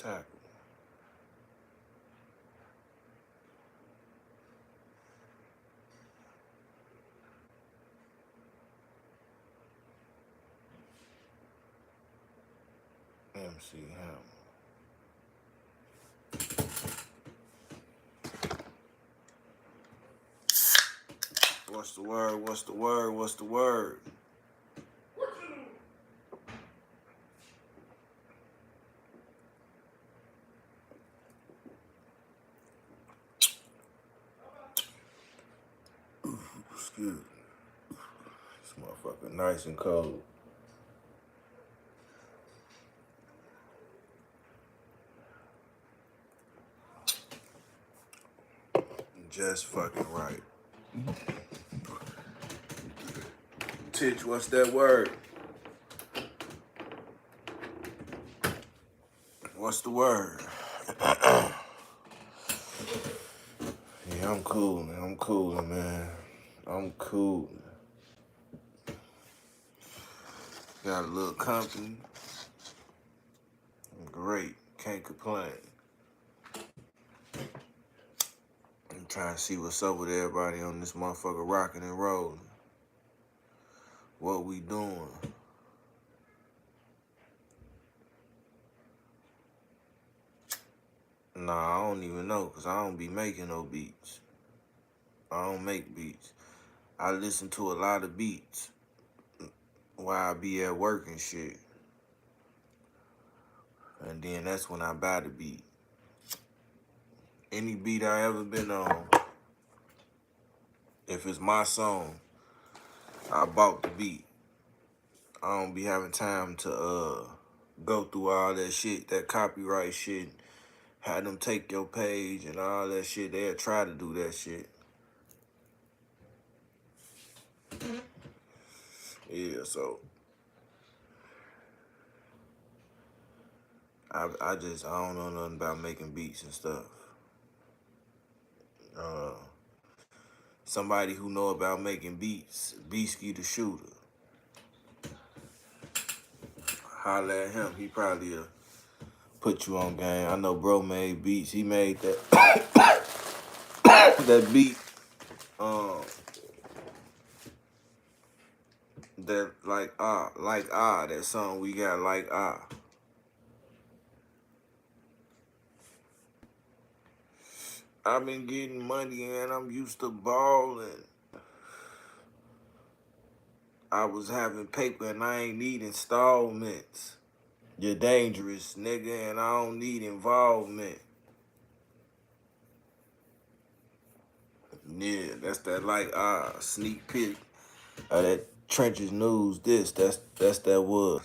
tackle. MC Hammer. What's the word? What's the word? What's the word? Excuse me. This motherfucker nice and cold. Just fucking right. Titch, what's that word? What's the word? Yeah, I'm cool, man. I'm cooling, man. I'm cool. Got a little company. Great. Can't complain. I'm trying to see what's up with everybody on this motherfucker rocking and rolling. What we doing? Nah, I don't even know, because I don't be making no beats. I don't make beats. I listen to a lot of beats while I be at work and shit. And then that's when I buy the beat. Any beat I ever been on, if it's my song, I bought the beat. I don't be having time to go through all that shit, that copyright shit, have them take your page and all that shit. They'll try to do that shit. Yeah, so I don't know nothing about making beats and stuff. Somebody who know about making beats, Beasky the Shooter. Holla at him, he probably put you on game. I know bro made beats. He made that that beat. That that song we got like I've been getting money and I'm used to balling. I was having paper and I ain't need installments. You're dangerous, nigga, and I don't need involvement. Yeah, that's that sneak peek. That Trenches News, that's that was.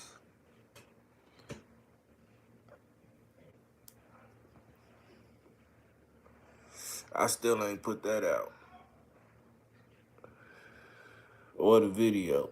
I still ain't put that out. Or the video.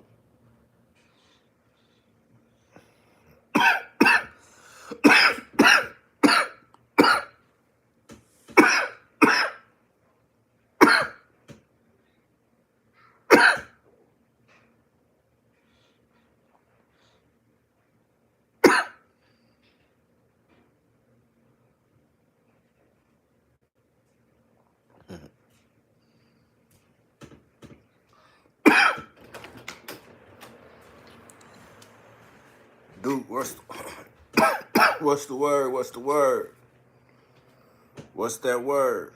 Dude, what's the word? What's the word? What's that word?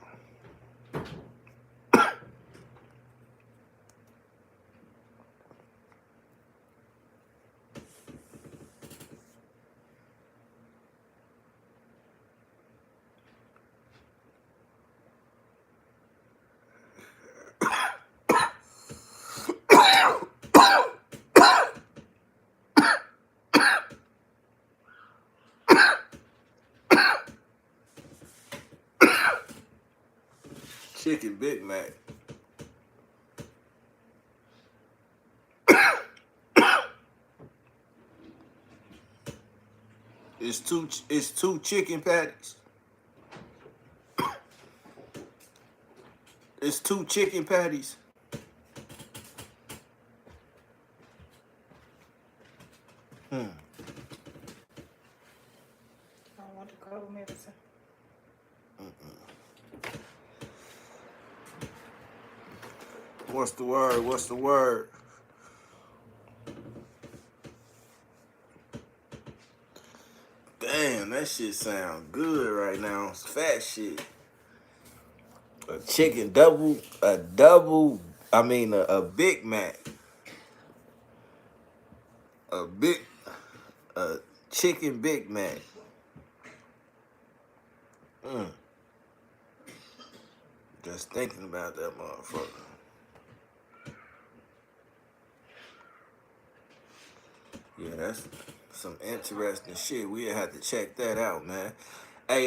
Chicken Big Mac. It's two chicken patties. It's two chicken patties. I want to go. What's the word? What's the word? Damn, that shit sound good right now. It's fat shit. A chicken a Big Mac. A big, a chicken Big Mac. Mm. Just thinking about that motherfucker. Yeah, that's some interesting shit. We had to check that out, man. Hey,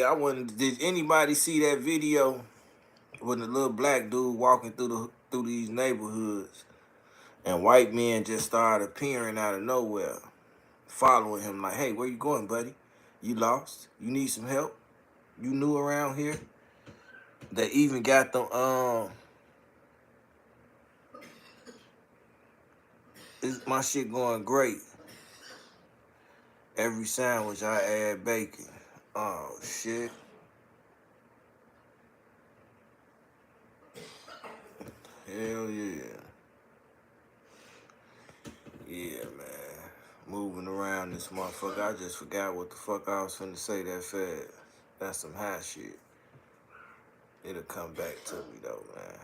did anybody see that video when the little black dude walking through these neighborhoods and white men just started appearing out of nowhere, following him like, hey, where you going, buddy? You lost? You need some help? You new around here? They even got them, my shit going great. Every sandwich I add bacon. Oh, shit. Hell yeah. Yeah, man. Moving around this motherfucker. I just forgot what the fuck I was finna say that fast. That's some high shit. It'll come back to me though, man.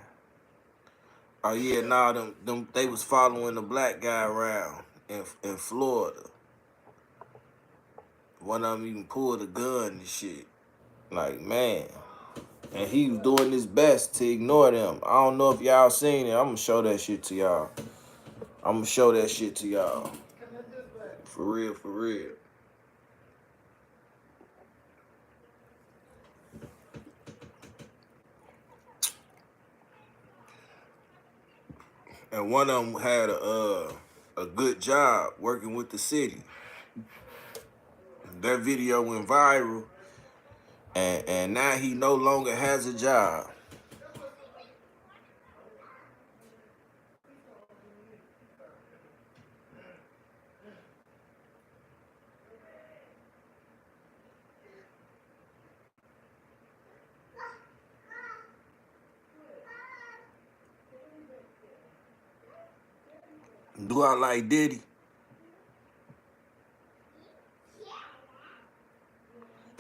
Oh yeah, nah, them they was following the black guy around in Florida. One of them even pulled a gun and shit. Like, man. And he was doing his best to ignore them. I don't know if y'all seen it. I'm gonna show that shit to y'all. I'm gonna show that shit to y'all. For real, for real. And one of them had a good job working with the city. That video went viral, and now he no longer has a job. Do I like Diddy?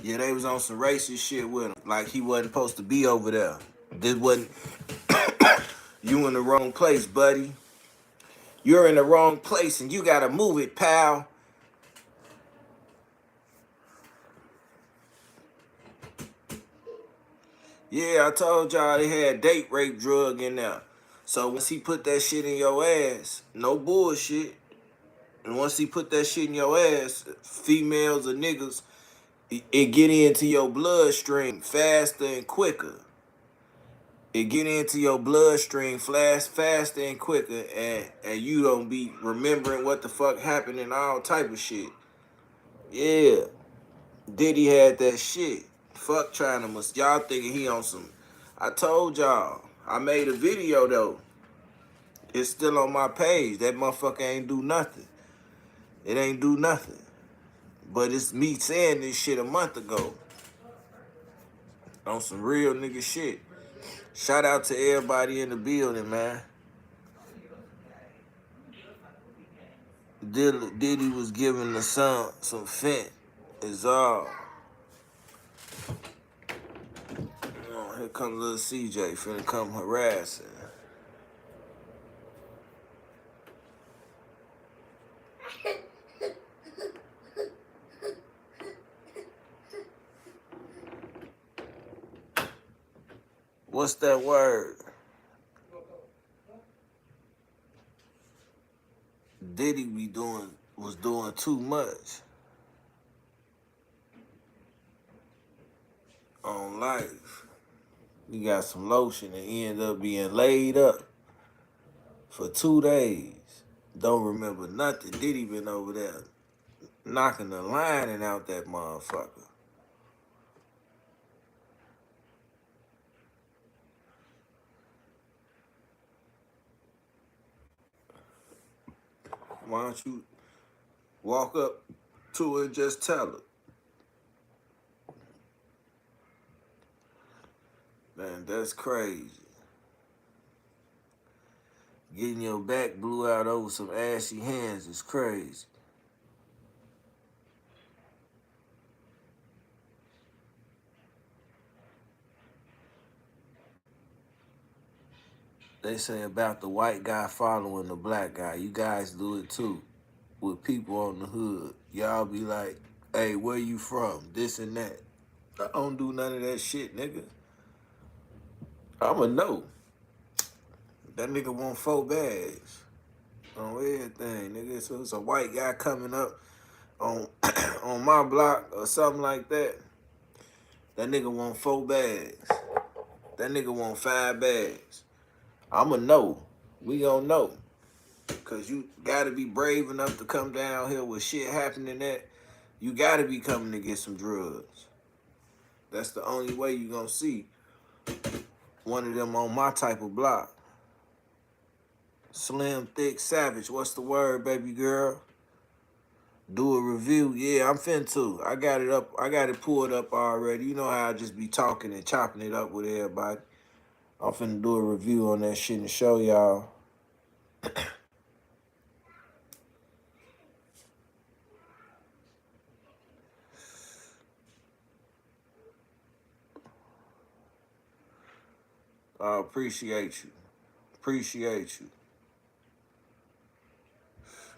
Yeah, they was on some racist shit with him. Like he wasn't supposed to be over there. This wasn't you in the wrong place, buddy. You're in the wrong place and you gotta move it, pal. Yeah, I told y'all they had date rape drug in there. So once he put that shit in your ass, no bullshit. And once he put that shit in your ass, females or niggas, it get into your bloodstream faster and quicker. It get into your bloodstream faster and quicker, and you don't be remembering what the fuck happened and all type of shit. Yeah, Diddy had that shit. Fuck trying to y'all thinking he on some. I told y'all, I made a video though. It's still on my page. That motherfucker ain't do nothing. It ain't do nothing. But it's me saying this shit a month ago. On some real nigga shit. Shout out to everybody in the building, man. Diddy was giving the son some fent. Is all. Oh, here come little CJ finna come harassing. What's that word? Diddy was doing too much on life. He got some lotion and ended up being laid up for 2 days. Don't remember nothing. Diddy been over there knocking the lining out that motherfucker. Why don't you walk up to her and just tell her? Man, that's crazy. Getting your back blew out over some ashy hands is crazy. They say about the white guy following the black guy. You guys do it too with people on the hood. Y'all be like, hey, where you from? This and that. I don't do none of that shit, nigga. I'ma know. That nigga want 4 bags on everything, nigga. So it's a white guy coming up on on my block or something like that. That nigga want 4 bags. That nigga want 5 bags. I'ma know. We gonna know. Cause you gotta be brave enough to come down here with shit happening that you gotta be coming to get some drugs. That's the only way you gonna see one of them on my type of block. Slim, thick, savage. What's the word, baby girl? Do a review. Yeah, I'm finna. I got it up. I got it pulled up already. You know how I just be talking and chopping it up with everybody. I'm finna do a review on that shit and show y'all. I appreciate you. Appreciate you.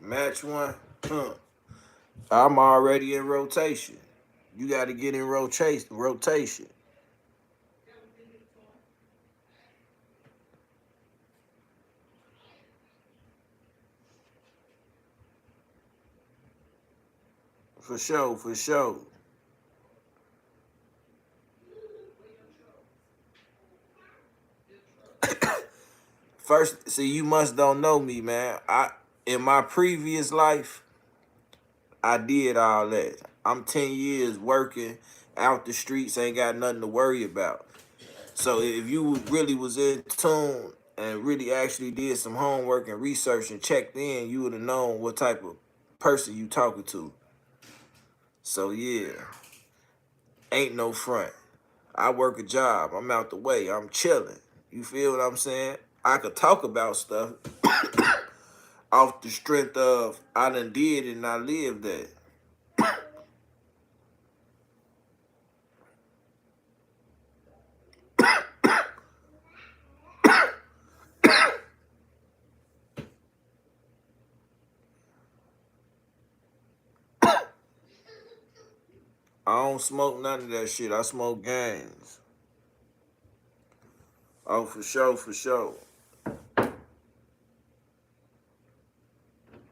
Match one. Huh. I'm already in rotation. You got to get in rotation. For sure, for sure. First, see, you must don't know me, man. In my previous life, I did all that. I'm 10 years working out the streets, ain't got nothing to worry about. So if you really was in tune and really actually did some homework and research and checked in, you would have known what type of person you talking to. So yeah, ain't no front. I work a job. I'm out the way. I'm chilling. You feel what I'm saying? I could talk about stuff off the strength of I done did it and I lived that. I don't smoke none of that shit. I smoke games. Oh, for sure, for sure.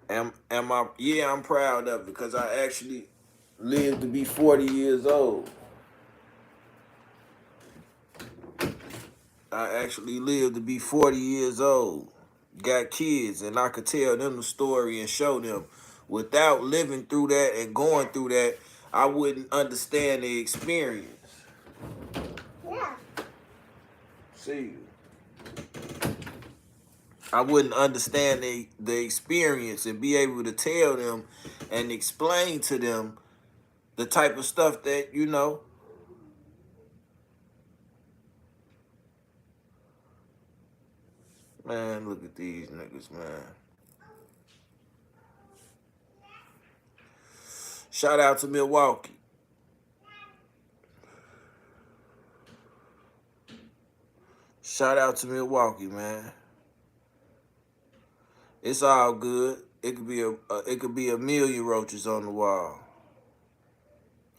Am I? Yeah, I'm proud of it because I actually lived to be 40 years old. I actually lived to be 40 years old. Got kids, and I could tell them the story and show them. Without living through that and going through that, I wouldn't understand the experience. Yeah. See, I wouldn't understand the experience and be able to tell them and explain to them the type of stuff that, you know. Man, look at these niggas, man. Shout out to Milwaukee. Shout out to Milwaukee, man. It's all good. It could be a million roaches on the wall.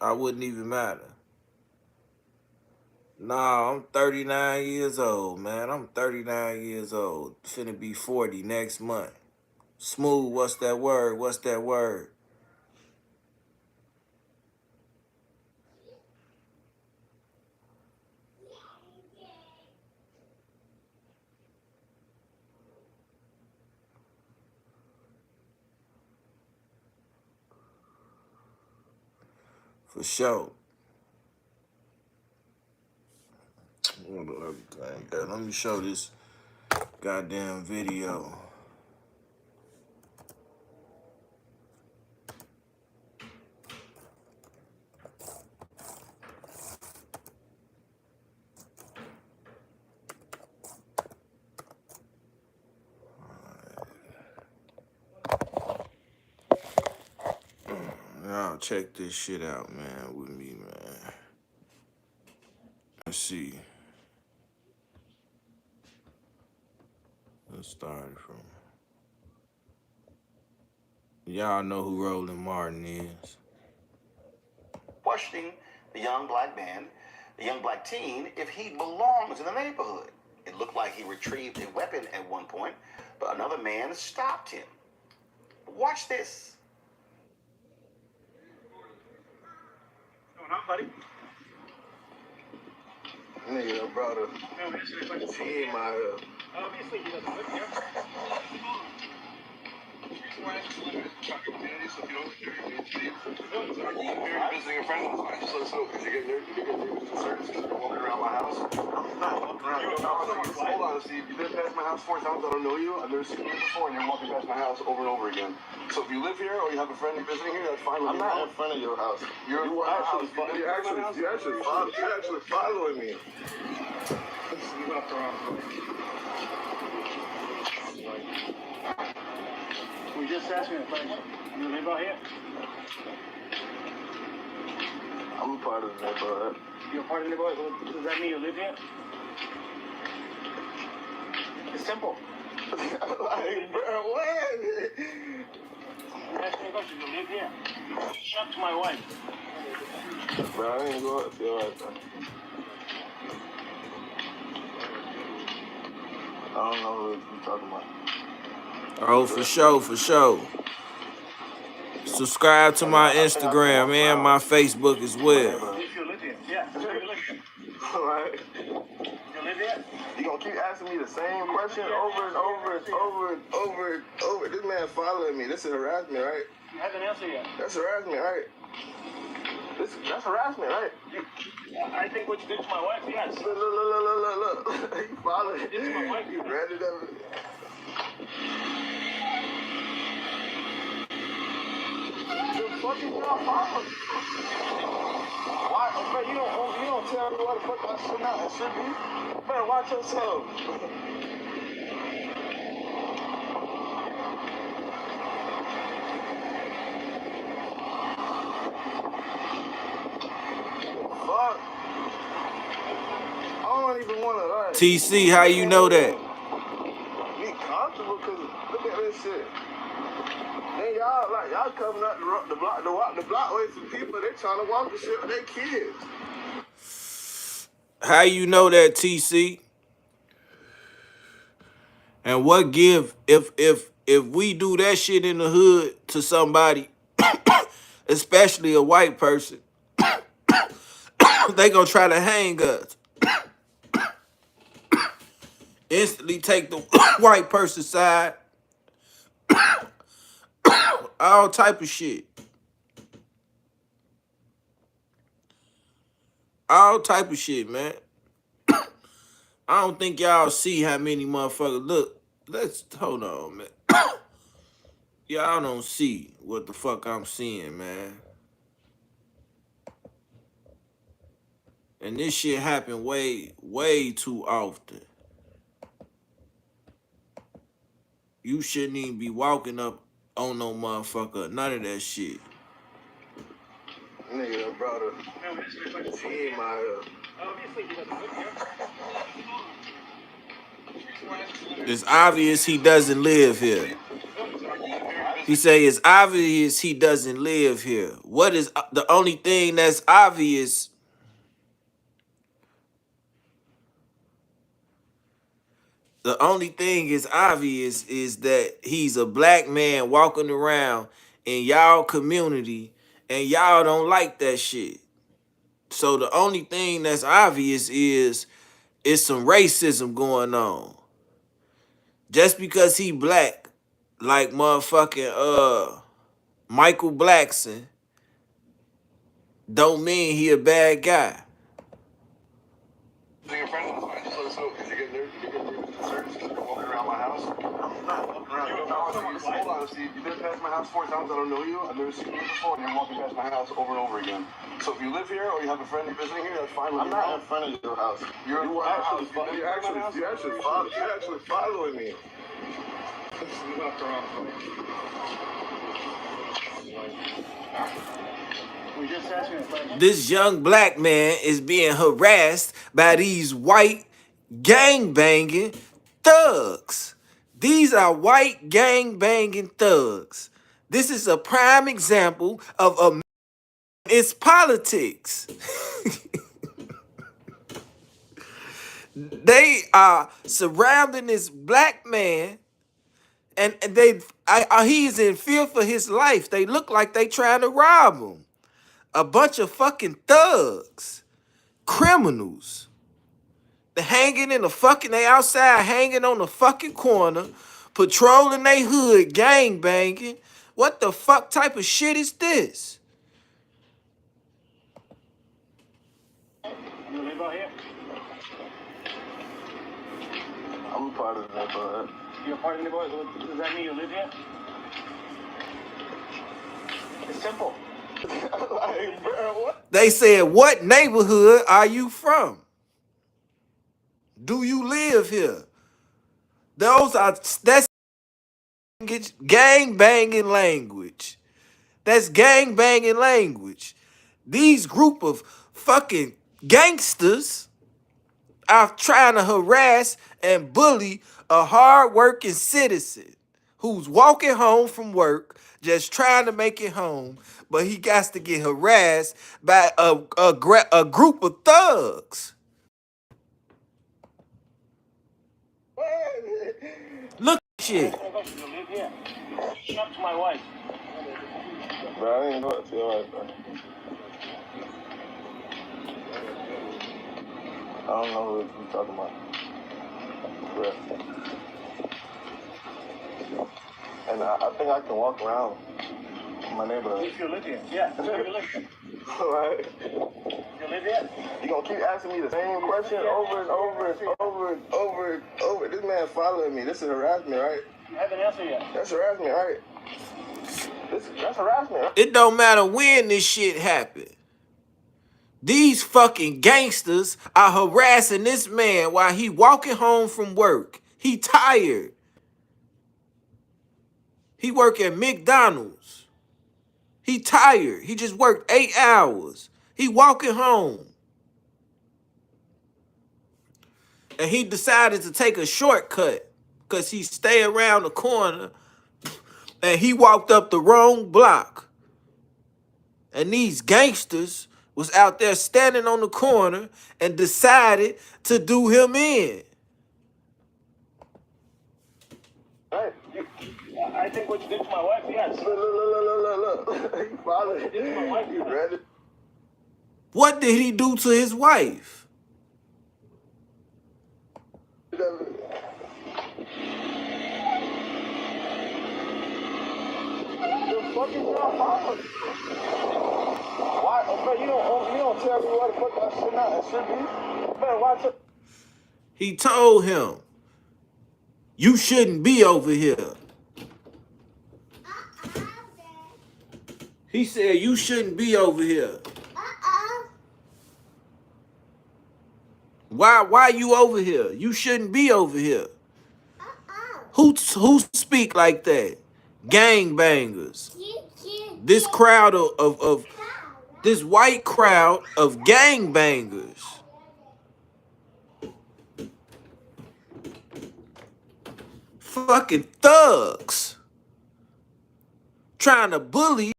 I wouldn't even matter. Nah, I'm 39 years old, man. I'm 39 years old. Finna be 40 next month. Smooth, what's that word? What's that word? For sure. Let me show this goddamn video. y'all check this shit out, man, with me, man. Let's see. Let's start it from. Y'all know who Roland Martin is. Questioning the young black man, the young black teen, if he belongs in the neighborhood. It looked like he retrieved a weapon at one point, but another man stopped him. Watch this. What's going on, buddy? Nigga, brother. He ain't my Obviously, he doesn't live here. visiting a friend of mine. Just let us know because you're getting concerns because you're walking around my house. I'm not walking around. Hold on, Steve. You've been past my house 4 times. I don't know you. I've never seen you before, and you're walking past my house over and over again. So if you live here or you have a friend visiting here, that's fine with me. I'm not in front of your house. You're actually following me. You left the wrong place. We just asked me a question. You live out here? I'm a part of the neighborhood. You're a part of the neighborhood? Does that mean you live here? It's simple. Like, bro, what? I'm asking you a question. You live here? Shut to my wife. Bro, I didn't go up there like that. I don't know who you're talking about. Oh, for sure, for sure. Subscribe to my Instagram and my Facebook as well. If you live here? Yeah. You live here? Right? You live here? You gonna keep asking me the same question over and over and over and over and over. This man following me. This is harassment, right? You haven't answered yet. That's harassment, right? That's harassment, right? I think what you did to my wife, yes. Look. You following me. This is my wife. You read it up. The fuck is y'all following? Why? Man, you don't tell me what the fuck I should not and should be. Man, watch yourself. Fuck. I don't even want to TC, how you know that? be comfortable because look at this shit. Then y'all coming up the blockways from people. They trying to walk the shit with their kids. How you know that, TC? And what give if we do that shit in the hood to somebody, especially a white person, they gonna try to hang us. Instantly take the white person's side. All type of shit. All type of shit, man. I don't think y'all see how many motherfuckers look. Hold on, man. Y'all don't see what the fuck I'm seeing, man. And this shit happen way too often. You shouldn't even be walking up on no motherfucker. None of that shit. Nigga, brother. He ain't my Obviously, he doesn't live here. It's obvious he doesn't live here. He say it's obvious he doesn't live here. What is the only thing that's obvious? The only thing is obvious is that he's a black man walking around in y'all community and y'all don't like that shit. So the only thing that's obvious is some racism going on. Just because he black, like motherfucking Michael Blackson, don't mean he a bad guy. Your friend of mine. Just let us know because you're getting concerns because you're walking around my house. house. I'm not walking around. Hold on, Steve. You've been past my house 4 times. I don't know you. I've never seen you before, and you're walking past my house over and over again. So if you live here or you have a friend visiting here, that's fine with me. I'm not in front of your house. You're actually following me. We just asked you a question. This young black man is being harassed by these white gang-banging thugs. These are white gang-banging thugs. This is a prime example of its politics. They are surrounding this black man, and he is in fear for his life. They look like they trying to rob him. A bunch of fucking thugs, criminals. They outside hanging on the fucking corner, patrolling they hood, gang banging. What the fuck type of shit is this? You live out here? I'm a part of the neighborhood. You're a part of the neighborhood? Does that mean you live here? It's simple. Like, bro, what? They said, what neighborhood are you from? Do you live here? That's gang banging language. That's gang banging language. These group of fucking gangsters are trying to harass and bully a hard-working citizen who's walking home from work, just trying to make it home, but he got to get harassed by a group of thugs. Look at shit. You live here? Shut to my wife. Bro, I didn't go up to your wife, bro. I don't know what you're talking about. Bro. And I think I can walk around my neighborhood. If you live here? Yeah. If you live here. Alright. You live here? You gonna keep asking me the same question over and over and over and over and over. This man following me. This is harassment, right? You haven't answered yet. That's harassment, right? That's harassment, right? It don't matter when this shit happened. These fucking gangsters are harassing this man while he walking home from work. He tired. He work at McDonald's. He tired. He just worked 8 hours. He walking home. And he decided to take a shortcut because he stay around the corner, and he walked up the wrong block. And these gangsters was out there standing on the corner and decided to do him in. Right. I think what you did to my wife, yes. Look. You following me. This is my wife. You ready? What did he do to his wife? Why? Man, you don't tell me why the fuck I should not. It should be. Man, why? He told him, you shouldn't be over here. He said, you shouldn't be over here. Why you over here? You shouldn't be over here. Who speak like that? Gangbangers. This crowd of this white crowd of gangbangers. Fucking thugs. Trying to bully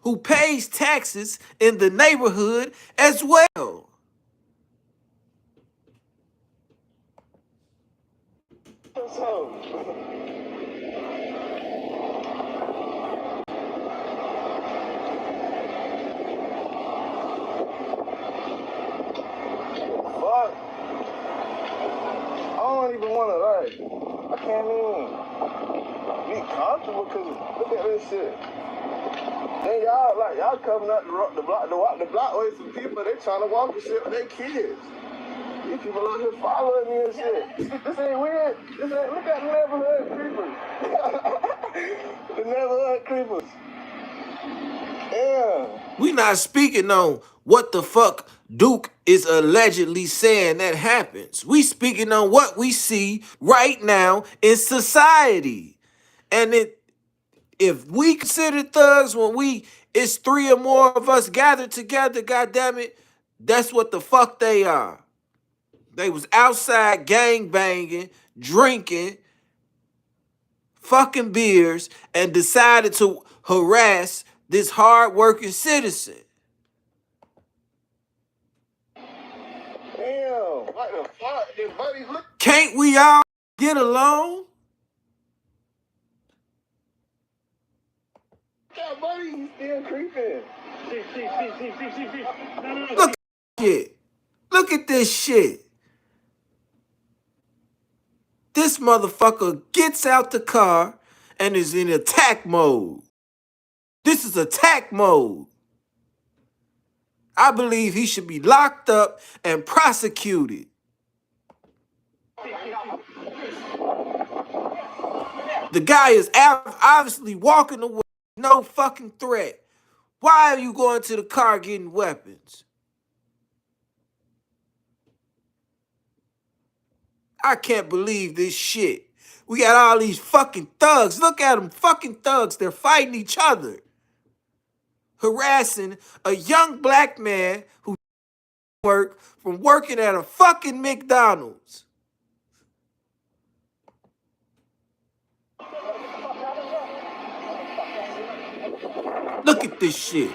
who pays taxes in the neighborhood as well. Fuck. I don't even want to, like, I can't even be comfortable because look at this shit. Then y'all coming up the block away from people, they trying to walk and shit with their kids. These people out here following me and shit. This ain't weird. This ain't creepers. Yeah. We not speaking on what the fuck Duke is allegedly saying that happens. We speaking on what we see right now in society. And if we consider thugs when it's three or more of us gathered together, goddamn it, that's what the fuck they are. They was outside gang banging, drinking, fucking beers, and decided to harass this hard-working citizen. Damn. What the fuck? Your buddies look. Can't we all get along? Yeah, buddy, he's still creeping. See. No. Look at this shit. Look at this shit. This motherfucker gets out the car and is in attack mode. This is attack mode. I believe he should be locked up and prosecuted. The guy is obviously walking away, no fucking threat. Why are you going to the car getting weapons? I can't believe this shit. We got all these fucking thugs. Look at them, fucking thugs. They're fighting each other. Harassing a young black man who work from working at a fucking McDonald's. Look at this shit.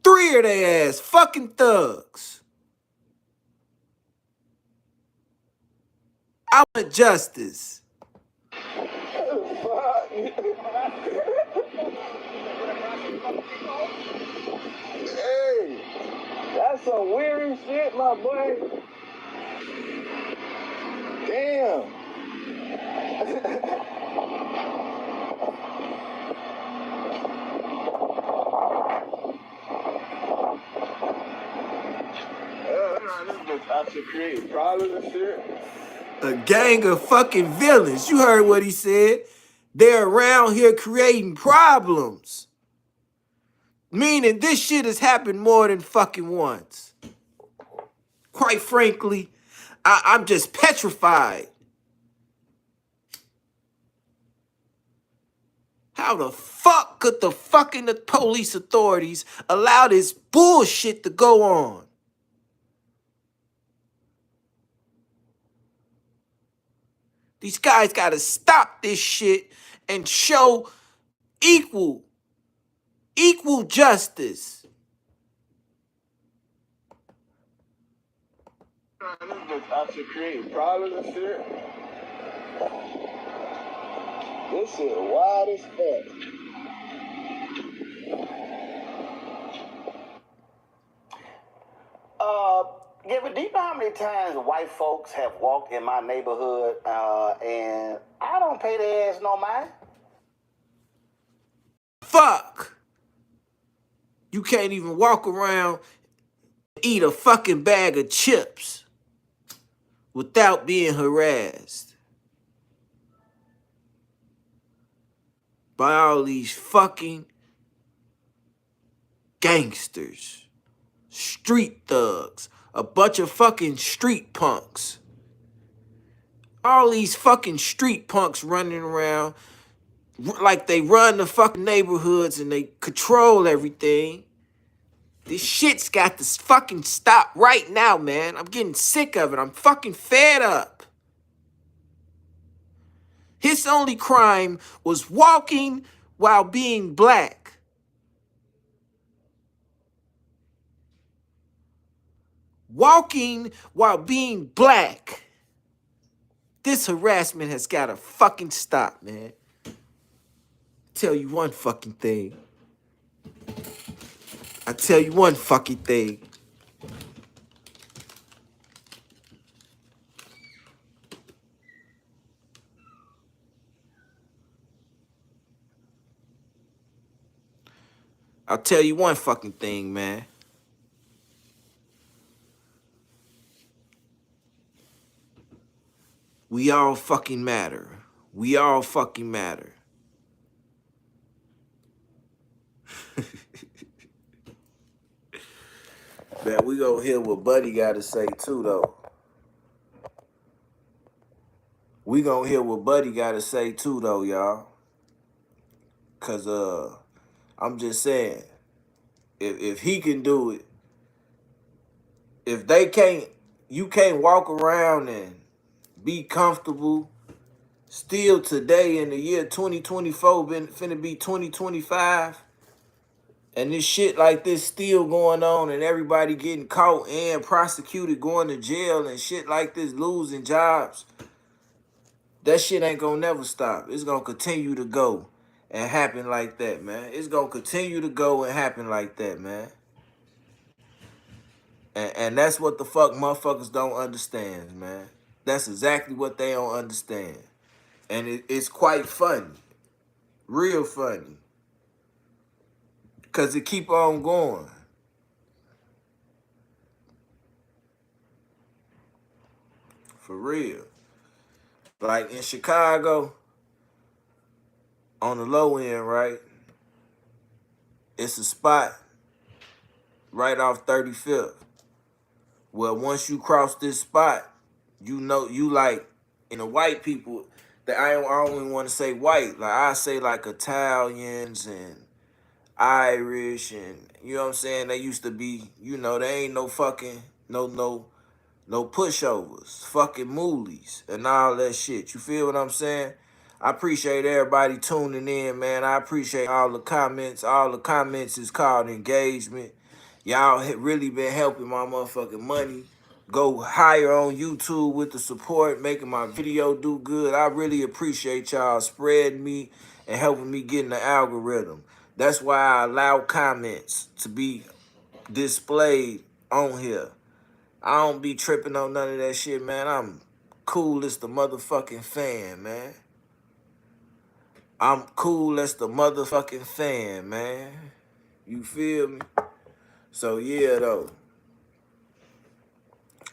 3 of their ass fucking thugs. I want justice. Hey, that's some weird shit, my boy. Damn. This bitch out to create problems and shit. A gang of fucking villains. You heard what he said. They're around here creating problems. Meaning this shit has happened more than fucking once. Quite frankly, I'm just petrified. How the fuck could the fucking police authorities allow this bullshit to go on? These guys gotta stop this shit and show equal justice. This bitch out to create problems and shit. This shit wild as fuck. Given, do you know how many times white folks have walked in my neighborhood and I don't pay their ass no mind? Fuck. You can't even walk around and eat a fucking bag of chips without being harassed by all these fucking gangsters, street thugs, a bunch of fucking street punks. All these fucking street punks running around like they run the fucking neighborhoods and they control everything. This shit's got to fucking stop right now, man. I'm getting sick of it. I'm fucking fed up. His only crime was walking while being black. Walking while being black. This harassment has got to fucking stop, man. Tell you one fucking thing. I tell you one fucking thing. I'll tell you one fucking thing, man. We all fucking matter. We all fucking matter. Man, we gonna hear what Buddy got to say too, though. We gonna hear what Buddy got to say too, though, y'all. Cause I'm just saying, if he can do it, if they can't, you can't walk around and be comfortable. Still today in the year 2024, finna be 2025. And this shit like this still going on and everybody getting caught and prosecuted, going to jail and shit like this, losing jobs. That shit ain't gonna never stop. It's gonna continue to go and happen like that, man. It's gonna continue to go and happen like that, man. And that's what the fuck motherfuckers don't understand, man. That's exactly what they don't understand. And it's quite funny. Real funny. Because it keep on going. For real. Like in Chicago, on the low end, right? It's a spot right off 35th. Well, once you cross this spot, you know, you like, in the white people, that I don't even want to say white. Like, I say like Italians and Irish and, you know what I'm saying? They used to be, you know, they ain't no fucking, no pushovers, fucking moolies and all that shit. You feel what I'm saying? I appreciate everybody tuning in, man. I appreciate all the comments. All the comments is called engagement. Y'all really been helping my motherfucking money go higher on YouTube with the support, making my video do good. I really appreciate y'all spreading me and helping me get in the algorithm. That's why I allow comments to be displayed on here. I don't be tripping on none of that shit, man. I'm cool as the motherfucking fan, man. I'm cool as the motherfucking fan, man. You feel me? So, yeah, though.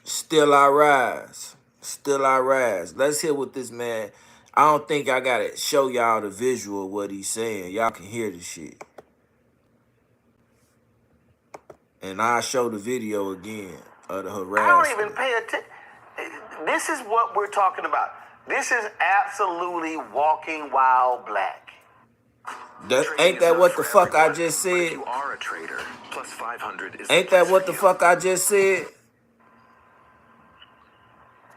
Still I rise. Still I rise. Let's hear what this man... I don't think I gotta show y'all the visual of what he's saying. Y'all can hear the shit. And I'll show the video again of the harassment. I don't even pay attention. This is what we're talking about. This is absolutely walking while black. Ain't that what the fuck I just said? If you are a trader, plus 500 is Ain't that what the fuck I just said?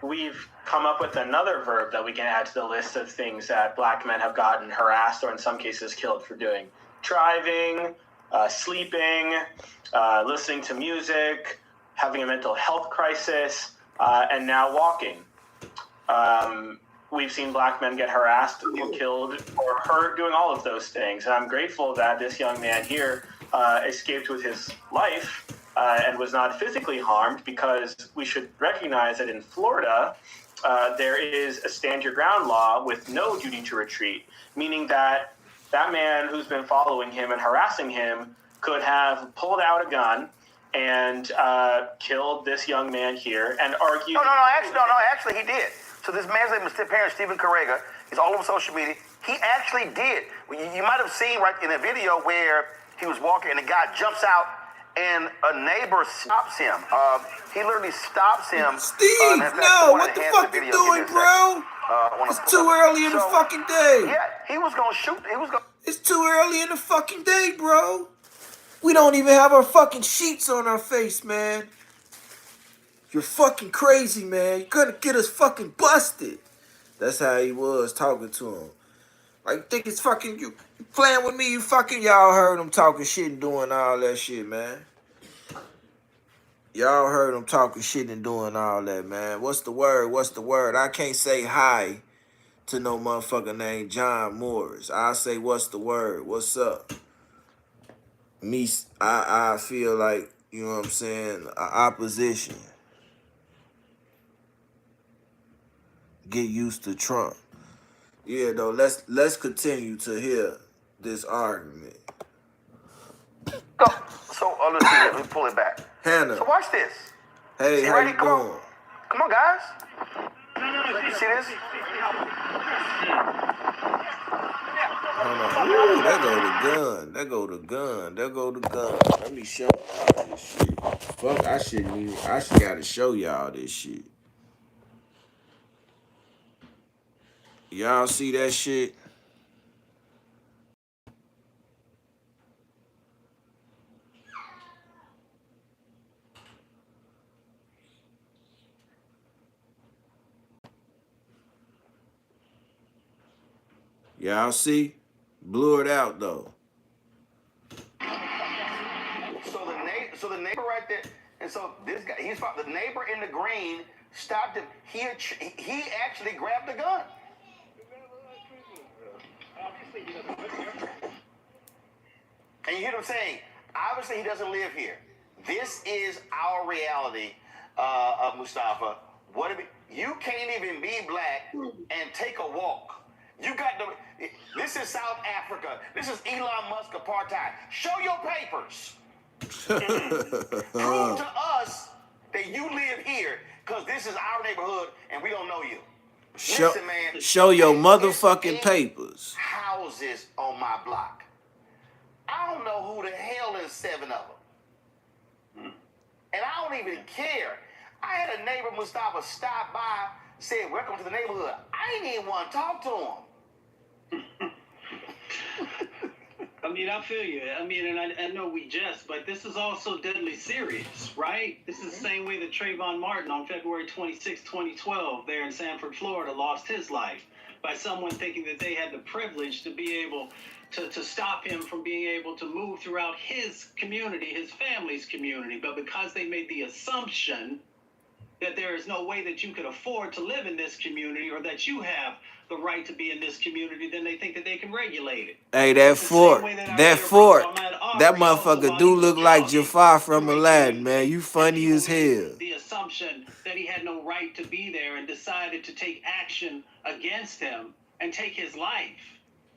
We've come up with another verb that we can add to the list of things that black men have gotten harassed or in some cases killed for doing. Driving, sleeping, listening to music, having a mental health crisis, and now walking. We've seen black men get harassed or killed or hurt doing all of those things. And I'm grateful that this young man here escaped with his life and was not physically harmed, because we should recognize that in Florida, there is a stand your ground law with no duty to retreat, meaning that that man who's been following him and harassing him could have pulled out a gun and killed this young man here and argued... Actually, he did. So this man's name is Stephen Correga. He's all over social media. He actually did. You might have seen right in the video where he was walking and the guy jumps out and a neighbor stops him. He literally stops him. Steve, no, what the fuck you doing, bro? It's too early in the fucking day. Yeah, he was going to shoot. It's too early in the fucking day, bro. We don't even have our fucking sheets on our face, man. You're fucking crazy, man. You're gonna get us fucking busted. That's how he was talking to him. Like, think it's fucking you playing with me, you fucking... Y'all heard him talking shit and doing all that shit, man. Y'all heard him talking shit and doing all that, man. What's the word? What's the word? I can't say hi to no motherfucker named John Morris. I say, what's the word? What's up? I feel like, you know what I'm saying, opposition. Get used to Trump. Yeah, though, let's continue to hear this argument. Go. So, let's see. Let me pull it back. Hannah. So watch this. Hey, see, how ready? you Come doing? on. Come on, guys. You see this? Hold on. Ooh, that go the gun. There go the gun. There go the gun. Let me show y'all this shit. Fuck, I shouldn't even. I should gotta show y'all this shit. Y'all see that shit? Y'all see? Blew it out though. So the neighbor right there, and so this guy, the neighbor in the green stopped him. He actually grabbed the gun. And you hear them saying, obviously he doesn't live here. This is our reality, Mustafa. You can't even be black and take a walk. This is South Africa. This is Elon Musk apartheid. Show your papers. Prove to us that you live here, because this is our neighborhood and we don't know you. Listen, man. Show your motherfucking papers. Houses on my block. I don't know who the hell is 7 of them. And I don't even care. I had a neighbor, Mustafa, stop by, said, welcome to the neighborhood. I didn't even want to talk to him. I mean, I feel you. I mean, and I know we jest, but this is also deadly serious, right? This is the same way that Trayvon Martin on February 26, 2012, there in Sanford, Florida, lost his life by someone thinking that they had the privilege to be able to stop him from being able to move throughout his community, his family's community. But because they made the assumption that there is no way that you could afford to live in this community or that you have the right to be in this community, then they think that they can regulate it. Hey, that fort, that motherfucker do look like Jafar from Aladdin, man. You funny as hell. The assumption that he had no right to be there and decided to take action against him and take his life.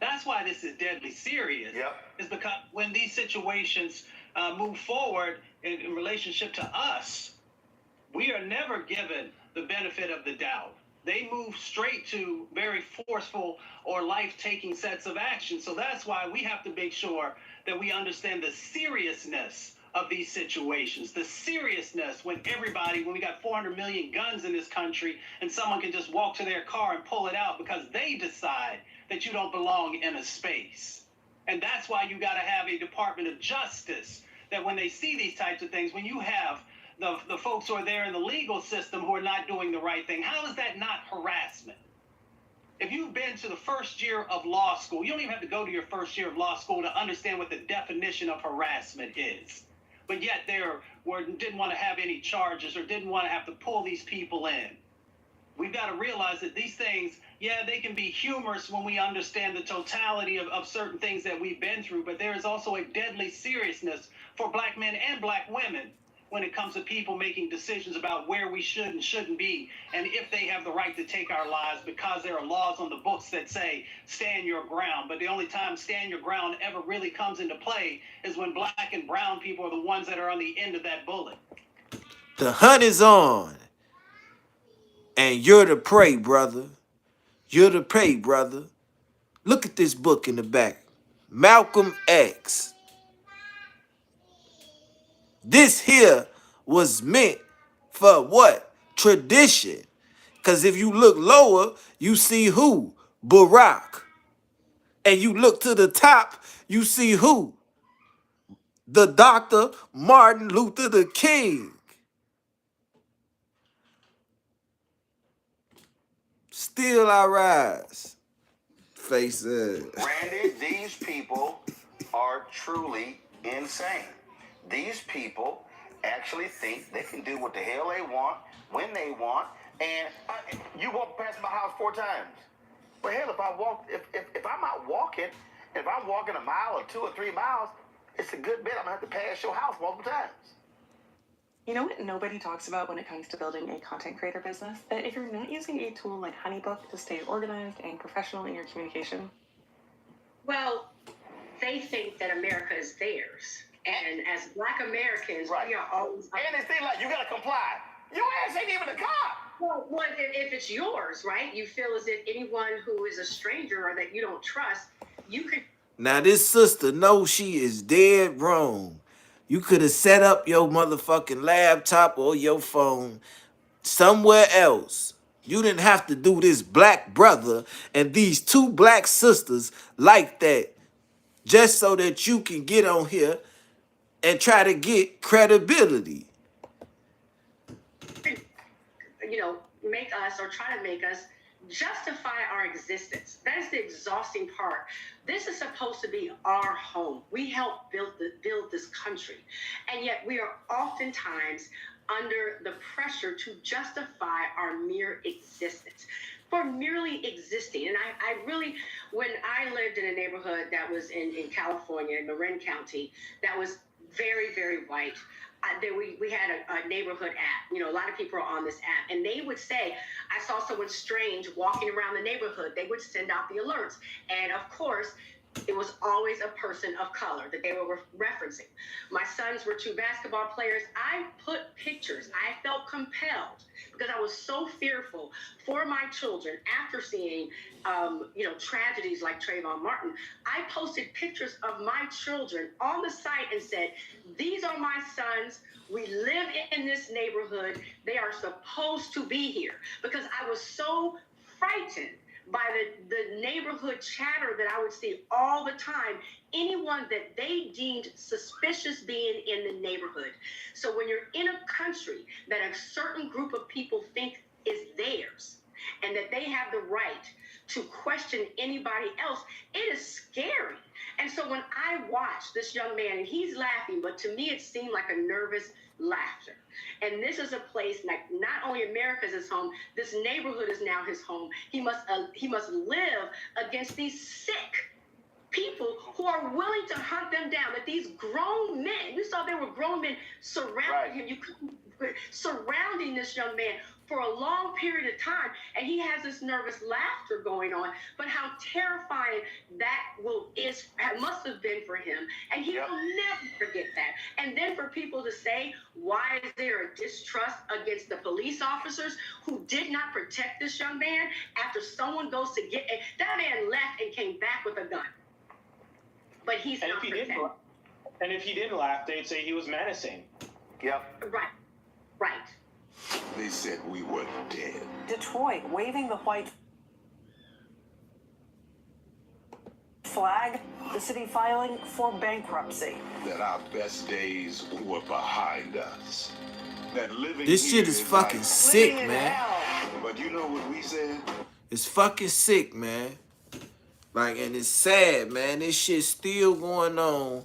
That's why this is deadly serious. Yep. Is because when these situations move forward in relationship to us, we are never given the benefit of the doubt. They move straight to very forceful or life-taking sets of action. So that's why we have to make sure that we understand the seriousness of these situations, the seriousness when we got 400 million guns in this country and someone can just walk to their car and pull it out because they decide that you don't belong in a space. And that's why you got to have a Department of Justice that when they see these types of things, when you have the folks who are there in the legal system who are not doing the right thing, how is that not harassment? If you've been to the first year of law school, you don't even have to go to your first year of law school to understand what the definition of harassment is. But yet didn't want to have any charges or didn't want to have to pull these people in. We've got to realize that these things, yeah, they can be humorous when we understand the totality of certain things that we've been through, but there is also a deadly seriousness for black men and black women when it comes to people making decisions about where we should and shouldn't be, and if they have the right to take our lives, because there are laws on the books that say stand your ground. But the only time stand your ground ever really comes into play is when black and brown people are the ones that are on the end of that bullet. The hunt is on. And you're the prey, brother. You're the prey, brother. Look at this book in the back. Malcolm X. This here was meant for what? Tradition. Because if you look lower, you see who? Barack. And you look to the top, you see who? The Dr. Martin Luther the King. Still I rise. Face it. Randy, these people are truly insane. These people actually think they can do what the hell they want, when they want, and you walk past my house 4 times. But hell, if I'm out walking, if I'm walking a mile or 2 or 3 miles, it's a good bet I'm gonna have to pass your house multiple times. You know what nobody talks about when it comes to building a content creator business? That if you're not using a tool like HoneyBook to stay organized and professional in your communication. Well, they think that America is theirs. And as Black Americans, we are always... And they think like, you gotta comply. Your ass ain't even a cop. Well, if it's yours, right? You feel as if anyone who is a stranger or that you don't trust, you could Now this sister knows she is dead wrong. You could have set up your motherfucking laptop or your phone somewhere else. You didn't have to do this black brother and these two black sisters like that just so that you can get on here and try to get credibility. You know, make us or try to make us justify our existence. That is the exhausting part. This is supposed to be our home. We helped build this country, and yet we are oftentimes under the pressure to justify our mere existence for merely existing. And I really, when I lived in a neighborhood that was in California, in Marin County, that was very, very white. We had a neighborhood app. You know, a lot of people are on this app, and they would say, I saw someone strange walking around the neighborhood. They would send out the alerts. And of course, it was always a person of color that they were referencing. My sons were 2 basketball players. I put pictures. I felt compelled because I was so fearful for my children after seeing, tragedies like Trayvon Martin. I posted pictures of my children on the site and said, these are my sons. We live in this neighborhood. They are supposed to be here, because I was so frightened by the neighborhood chatter that I would see all the time, anyone that they deemed suspicious being in the neighborhood. So when you're in a country that a certain group of people think is theirs, and that they have the right to question anybody else, it is scary. And so when I watched this young man, and he's laughing, but to me it seemed like a nervous laughter. And this is a place like not only America's his home, this neighborhood is now his home. He must live against these sick people who are willing to hunt them down. That these grown men, you saw there were grown men surrounding him. You couldn't surrounding this young man for a long period of time, and he has this nervous laughter going on. But how terrifying that must have been for him, and he will never forget that. And then for people to say, why is there a distrust against the police officers who did not protect this young man after someone goes to get that man left and came back with a gun, but he's not protected. And if he didn't laugh, they'd say he was menacing. Yep. Right. They said we were dead. Detroit waving the white flag, the city filing for bankruptcy. That our best days were behind us. That living This shit here is fucking like sick, man. But you know what we said? It's fucking sick, man. Like, and it's sad, man. This shit still going on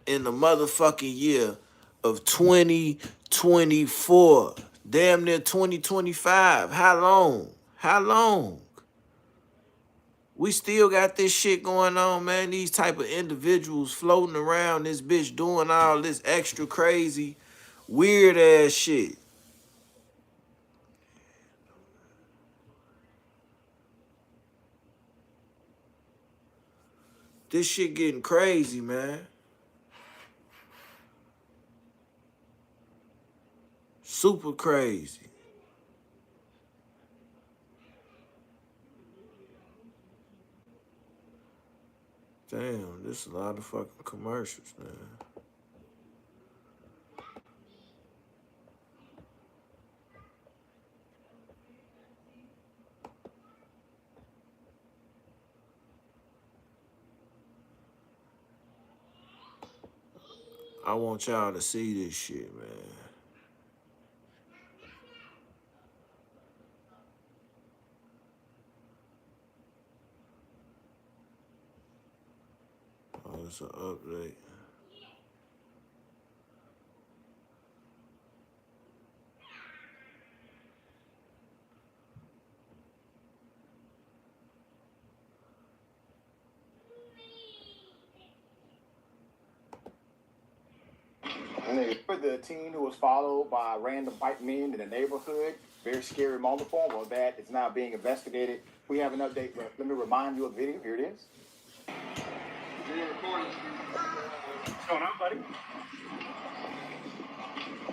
in the motherfucking year of 2024. Damn near 2025. How long? How long? We still got this shit going on, man. These type of individuals floating around this bitch doing all this extra crazy, weird ass shit. This shit getting crazy, man. Super crazy. Damn, this is a lot of fucking commercials, man. I want y'all to see this shit, man. Oh, it's an update. The teen who was followed by random white men in the neighborhood, very scary moment for him. Well, that is now being investigated. We have an update. Let me remind you of the video. Here it is. What's going on, buddy?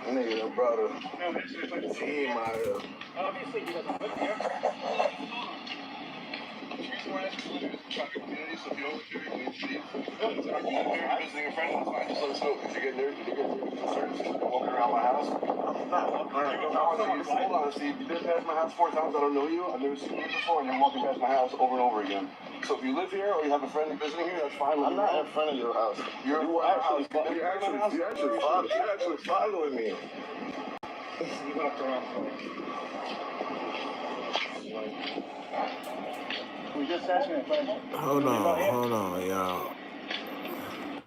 Nigga, that brother. No, this is like Team out here. obviously he doesn't live here. reason why I asked you to try to community, so if you don't live here, you can leave. If you're visiting a friend, that's fine. Just let us know. If you're getting concerns, you're walking around my house. I'm not walking around your house. Hold on, Steve. You've been past my house 4 times. I don't know you. I've never seen you before, and you're walking past my house over and over again. So if you live here or you have a friend visiting here, that's fine. I'm not in front of your house. You're actually following me. You walked around. We just asked me a question. Hold on, y'all.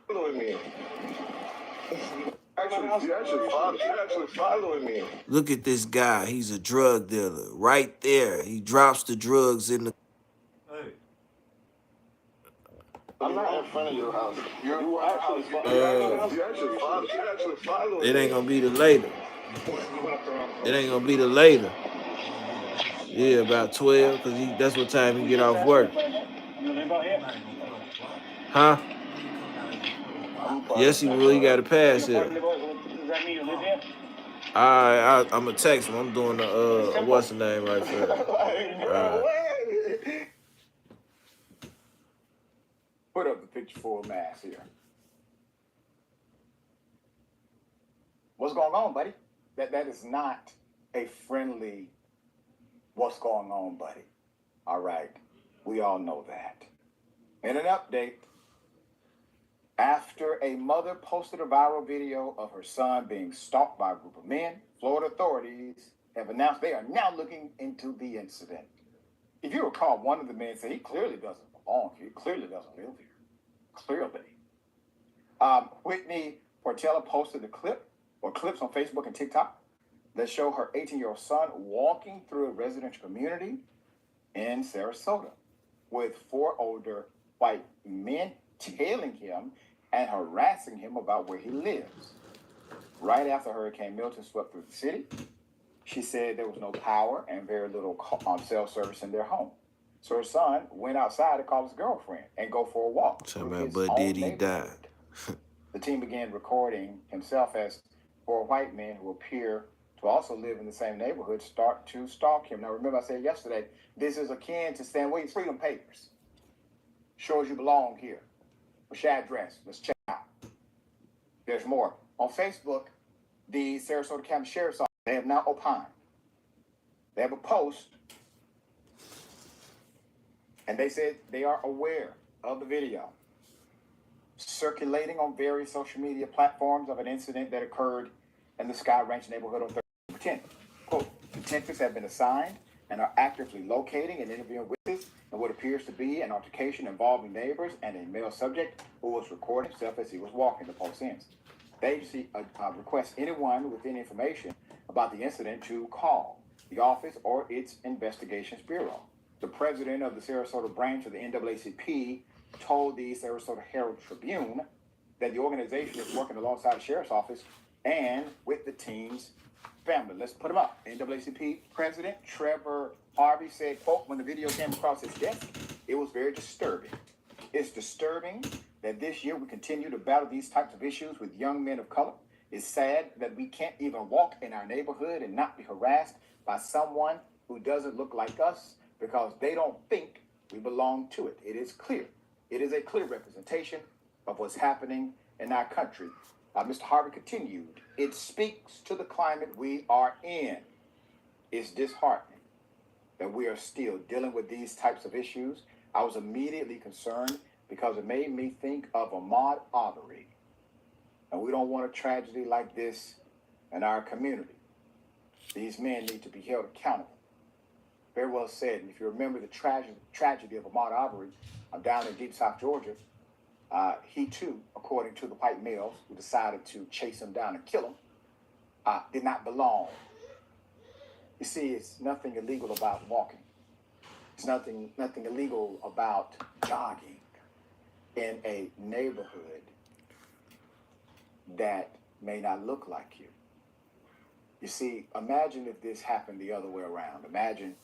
Following me. You're actually following me. Look at this guy. He's a drug dealer. Right there. He drops the drugs in the... I'm not in front of your house. You're actually following me. It ain't gonna be the later. It ain't gonna be the later. Yeah, about 12, because that's what time he get off work. You live out here? Huh? Yes, he will. He got to pass here. Does that mean you live here? I'm gonna text him. I'm doing the what's the name right there. Put up the picture full mass here. What's going on, buddy? That is not a friendly what's going on, buddy. All right. We all know that. In an update, after a mother posted a viral video of her son being stalked by a group of men, Florida authorities have announced they are now looking into the incident. If you recall, one of the men said he clearly doesn't belong here. He clearly doesn't live here. Clearly. Whitney Portella posted a clip or clips on Facebook and TikTok that show her 18-year-old son walking through a residential community in Sarasota with 4 older white men tailing him and harassing him about where he lives. Right after Hurricane Milton swept through the city, she said there was no power and very little cell service in their home. So her son went outside to call his girlfriend and go for a walk. Talking about, but Diddy died. The team began recording himself as 4 white men who appear to also live in the same neighborhood start to stalk him. Now, remember I said yesterday, this is akin to Stan Williams' Freedom Papers. Shows you belong here. What's your address? Let's check out. There's more. On Facebook, the Sarasota County Sheriff's Office, they have now opined. They have a post, and they said they are aware of the video circulating on various social media platforms of an incident that occurred in the Sky Ranch neighborhood on 13th. Quote, detectives have been assigned and are actively locating and interviewing witnesses in what appears to be an altercation involving neighbors and a male subject who was recording himself as he was walking, the post ends. The agency requests anyone with any information about the incident to call the office or its investigations bureau. The president of the Sarasota branch of the NAACP told the Sarasota Herald Tribune that the organization is working alongside the sheriff's office and with the team's family. Let's put him up. NAACP President Trevor Harvey said, quote, when the video came across his desk, it was very disturbing. It's disturbing that this year we continue to battle these types of issues with young men of color. It's sad that we can't even walk in our neighborhood and not be harassed by someone who doesn't look like us because they don't think we belong to it. It is clear. It is a clear representation of what's happening in our country. Mr. Harvey continued, it speaks to the climate we are in. It's disheartening that we are still dealing with these types of issues. I was immediately concerned because it made me think of Ahmaud Arbery. And we don't want a tragedy like this in our community. These men need to be held accountable. Very well said. And if you remember the tragedy of Ahmaud Arbery down in deep South Georgia, he too, according to the white males who decided to chase him down and kill him, did not belong. You see, it's nothing illegal about walking. It's nothing illegal about jogging in a neighborhood that may not look like you. You see, imagine if this happened the other way around. Imagine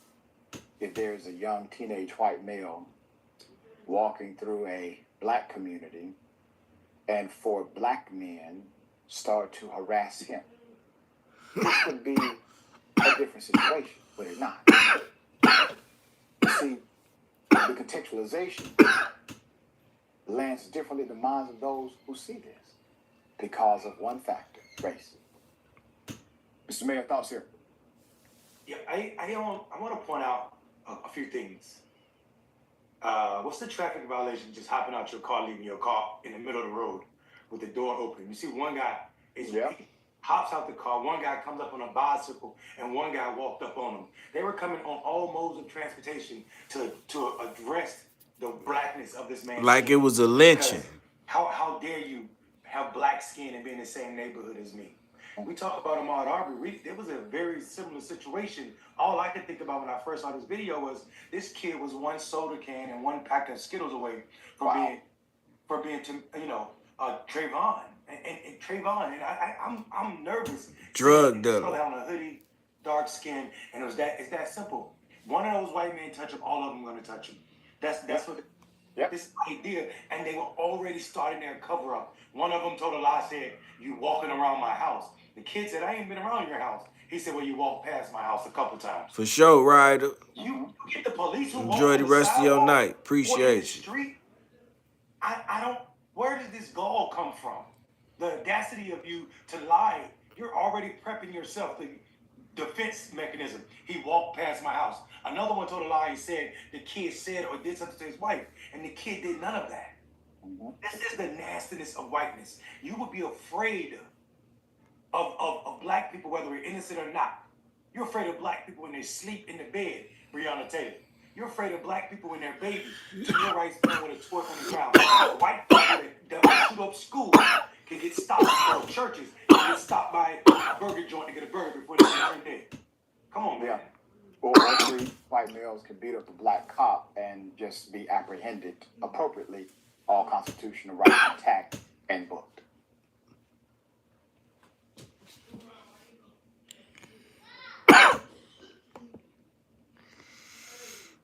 if there's a young teenage white male walking through a black community and 4 black men start to harass him. This would be a different situation, but it's not. You see, the contextualization lands differently in the minds of those who see this because of one factor, race. Mr. Mayor, thoughts here? Yeah, I want to point out a few things. What's the traffic violation just hopping out your car, leaving your car in the middle of the road with the door open? You see one guy he hops out the car, one guy comes up on a bicycle, and one guy walked up on him. They were coming on all modes of transportation to address the blackness of this man's Like skin. it was a lynching. How dare you have black skin and be in the same neighborhood as me? We talk about Ahmaud Arbery. There was a very similar situation. All I could think about when I first saw this video was this kid was one soda can and one pack of Skittles away from being Trayvon and Trayvon. And I'm nervous. Drug dealer. On a hoodie, dark skin, and it's that simple. One of those white men touch him, all of them going to touch him. That's what. This idea, and they were already starting their cover up. One of them told a lie, said, "You walking around my house." The kid said, "I ain't been around your house." He said, "Well, you walked past my house a couple times." For sure, Ryder. You get the police who enjoy the rest of your night. Appreciate you. Street. I don't. Where did this gall come from? The audacity of you to lie. You're already prepping yourself. The defense mechanism. He walked past my house. Another one told a lie. He said the kid said or did something to his wife, and the kid did none of that. This is the nastiness of whiteness. You would be afraid of black people, whether they're innocent or not. You're afraid of black people when they sleep in the bed, Breonna Taylor. You're afraid of black people when they're babies. Your rights stand with a twerk on the ground. White people that shoot up schools can get stopped, or churches can get stopped by a burger joint to get a burger before they turn dead. Come on, man. Or three white males can beat up a black cop and just be apprehended appropriately, all constitutional rights intact and booked.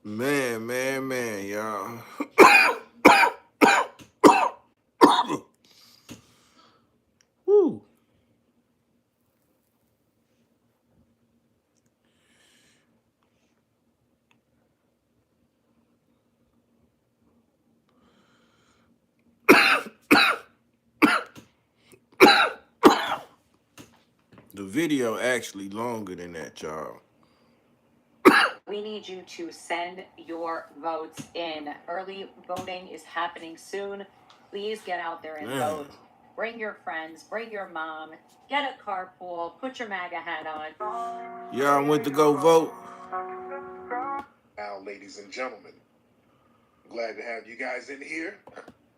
Man, y'all. Woo. The video actually longer than that, y'all. We need you to send your votes in. Early voting is happening soon. Please get out there and vote. Bring your friends, bring your mom, get a carpool, put your MAGA hat on. Y'all went to go vote? Now, ladies and gentlemen, glad to have you guys in here.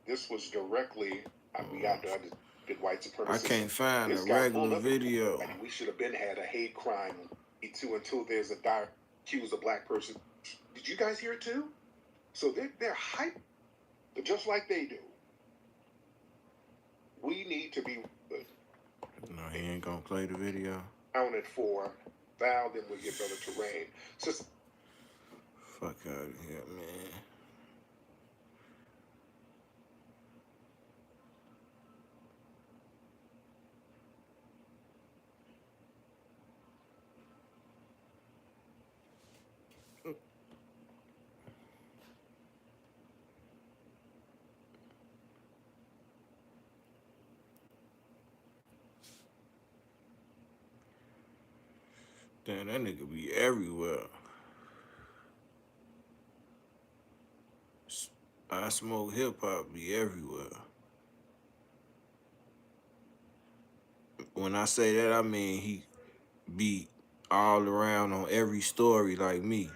This was directly, we got to understand white supremacy. I can't find a regular video. I mean, we should have been had a hate crime until there's a direct accused a black person. Did you guys hear it too? So they're hype, but just like they do. We need to be No, he ain't gonna play the video. counted for. Val, then we'll get Brother Terrain. Fuck out of here, man. Damn, that nigga be everywhere. I Smoke Hip Hop be everywhere. When I say that, I mean he be all around on every story like me.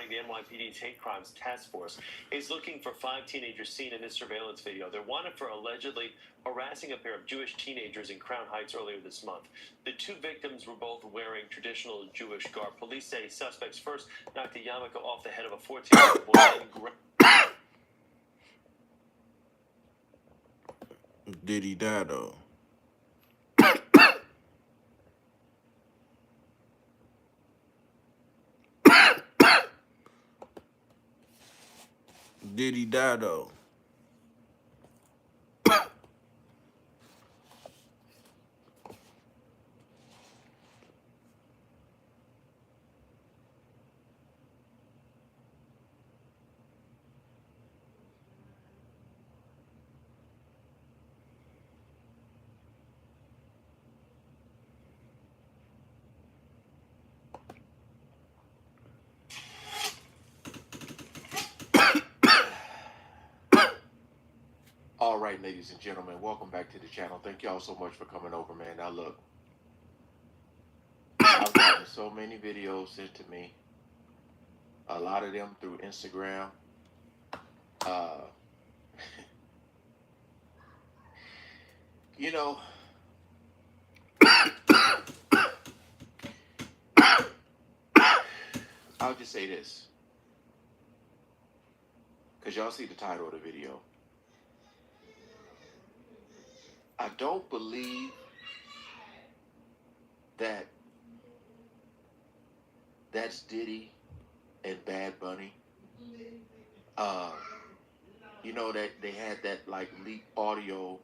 The NYPD's Hate Crimes Task Force is looking for 5 teenagers seen in this surveillance video. They're wanted for allegedly harassing a pair of Jewish teenagers in Crown Heights earlier this month. The 2 victims were both wearing traditional Jewish garb. Police say suspects first knocked a yarmulke off the head of a 14-year-old boy and Diddy die though. Diddy die though. right, ladies and gentlemen, welcome back to the channel. Thank y'all so much for coming over, man. Now look, I've gotten so many videos sent to me, a lot of them through Instagram. You know, I'll just say this, because y'all see the title of the video. I don't believe that that's Diddy and Bad Bunny. You know that they had that like leaked audio,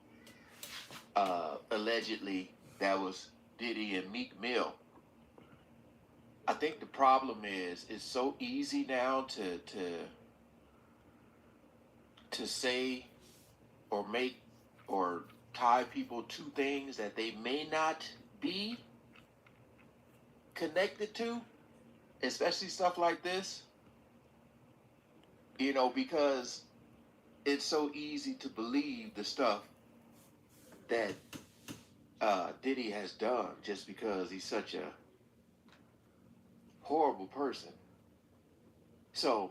allegedly that was Diddy and Meek Mill. I think the problem is it's so easy now to say or make or tie people to things that they may not be connected to, especially stuff like this. You know, because it's so easy to believe the stuff that Diddy has done just because he's such a horrible person. So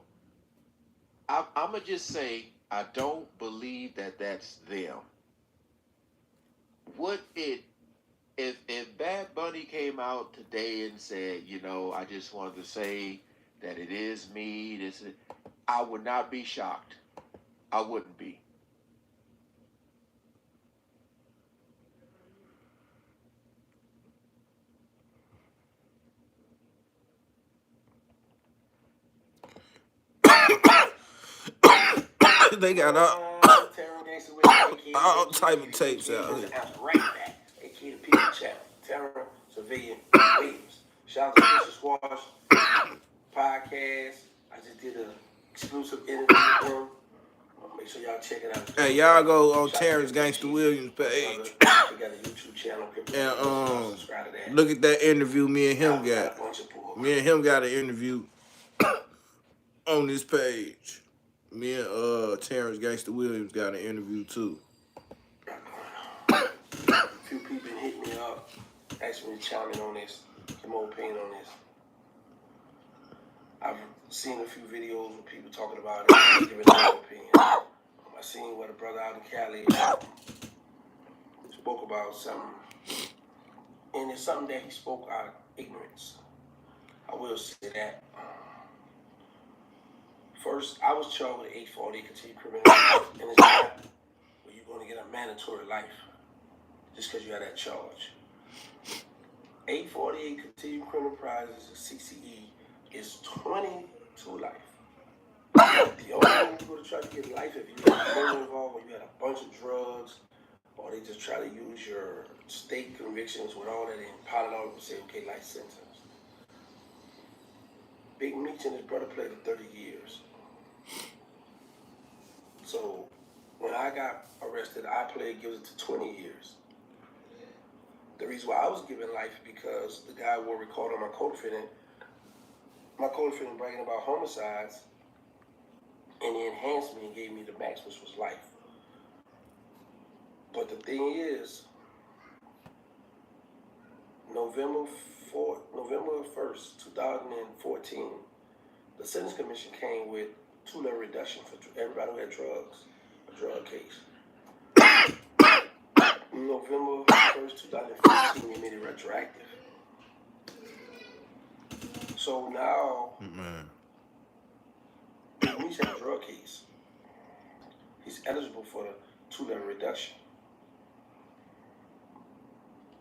I'm gonna just say I don't believe that that's them. Would it, if Bad Bunny came out today and said, you know, I just wanted to say that it is me, I would not be shocked. I wouldn't be. They got all type of tapes out here. Right back. A.K. the People Channel. Terror, Civilian, Williams. Shout out to Mr. Swash podcast. I just did an exclusive interview with him. Make sure y'all check it out. Hey, y'all go on Terrence Gangsta Williams page. We got a YouTube channel. And look at that interview me and him got. Me and him got an interview on this page. Me and Terrence Gangsta Williams got an interview too. A few people hit me up, asked me to chime in on this, get my opinion on this. I've seen a few videos with people talking about it, giving their opinion. I seen what a brother out in Cali spoke about something, and it's something that he spoke out of ignorance. I will say that. First, I was charged with 840 continued criminal, and it's not where you're going to get a mandatory life just because you have that charge. 848 continued criminal prizes, CCE, is 20 to life. The only way you're going to try to get life if you had murder involved, or you had a bunch of drugs, or they just try to use your state convictions with all that and pile it all up and say, okay, life sentence. Big Meech and his brother played for 30 years. So when I got arrested, I pled guilty to 20 years. The reason why I was given life is because the guy will record on my co-defendant bragging about homicides, and he enhanced me and gave me the max, which was life. But the thing is, November 1st, 2014, the Sentencing Commission came with 2-level reduction for everybody who had drugs, a drug case. November 1st, 2015, we made it retroactive. So now, he's had a drug case. He's eligible for the 2-level reduction.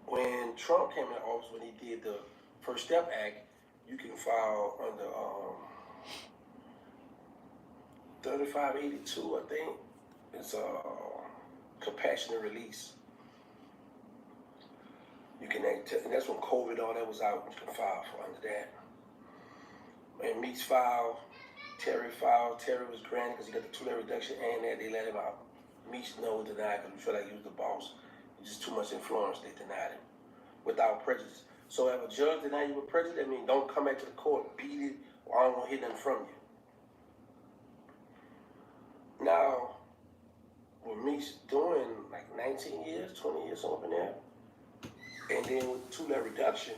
When Trump came into office, when he did the First Step Act, you can file under 3582, I think. It's a compassionate release. You can, and that's when COVID, all that was out, you can file for under that. And Meech filed, Terry filed. Terry was granted because he got the 2-level reduction and that they let him out. Meech no denied because we feel like he was the boss. Just too much influence, they denied him without prejudice. So if a judge denies you with prejudice, that means don't come back to the court, beat it, or I don't want to hear nothing from you. Now, with me, Meech doing like 19 years, 20 years something there. And then with 2-level reduction,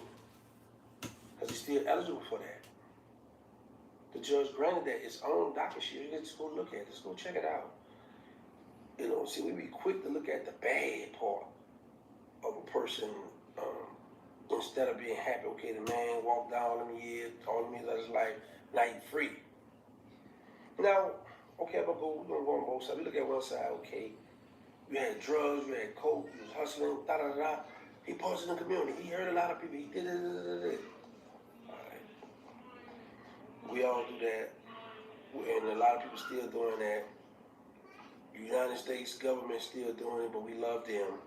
because he's still eligible for that. The judge granted that its own docket sheet. You just go look at it, just go check it out. You know, see, we be quick to look at the bad part of a person instead of being happy. Okay, the man walked down all them years of his life, now he's free. Now, okay, we're gonna go on both sides. We look at one side, okay, you had drugs, you had coke, you was hustling, da-da-da-da. He posted in the community. He hurt a lot of people. He did it. All right. We all do that. And a lot of people still doing that. United States government still doing it, but we love them.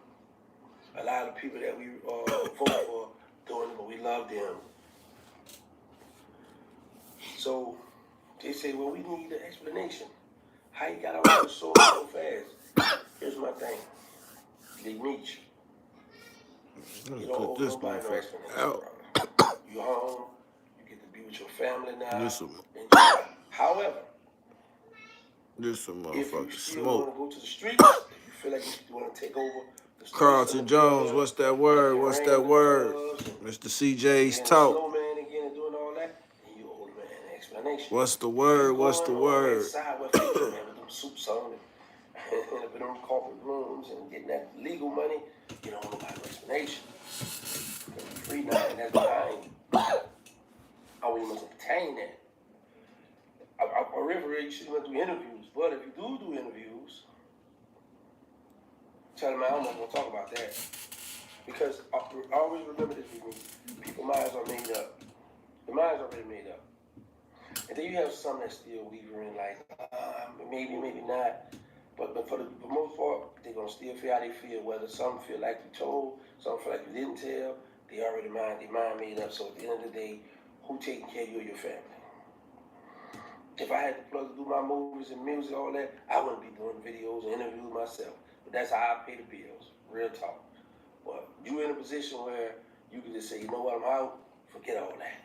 A lot of people that we vote for doing it, but we love them. So they say, well, we need an explanation. How you got all this so fast? Here's my thing. Big Meech. You don't owe nobody no explanation, brother. You home, you get to be with your family now. However, this some if you motherfucking still smoke. want to go to the streets, if you feel like you want to take over the streets, Carlton Jones, what's that word? What's that word? Mr. CJ's talk. Snowman again and doing all that, and you owe the man an explanation. What's the word? What's the word? Side with them soups on and up in them corporate rooms and getting that legal money, you don't owe nobody no explanation. You're free now, and that's behind you. I wouldn't even obtain that. A referee should went through interviews, but if you do interviews, tell them I'm not going to talk about that. Because I always remember this with me. People's minds are made up. The mind's already made up. And then you have some that still wavering, like, maybe, maybe not. But for the most part, they're going to still feel how they feel. Whether some feel like you told, some feel like you didn't tell, they already their mind made up. So at the end of the day, who taking care of you or your family? If I had the plug to do my movies and music, all that, I wouldn't be doing videos and interviews myself. But that's how I pay the bills. Real talk. But you in a position where you can just say, you know what, I'm out, forget all that.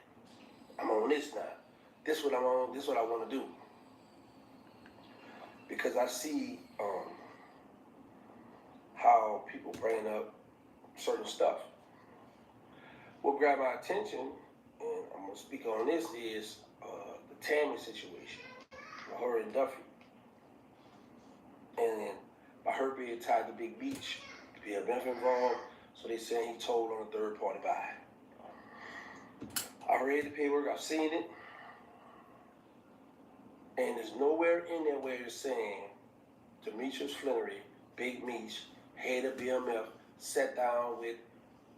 I'm on this now. This what I'm on, this what I want to do. Because I see how people bring up certain stuff. What grabbed my attention, and I'm going to speak on this, is the Tammy situation, her and Duffy. And then by her being tied to Big Meech, to be a benefit involved, so they saying he told on a third party buy. I read the paperwork, I've seen it, and there's nowhere in there where it's saying Demetrius Flannery, Big Meech, head of BMF, sat down with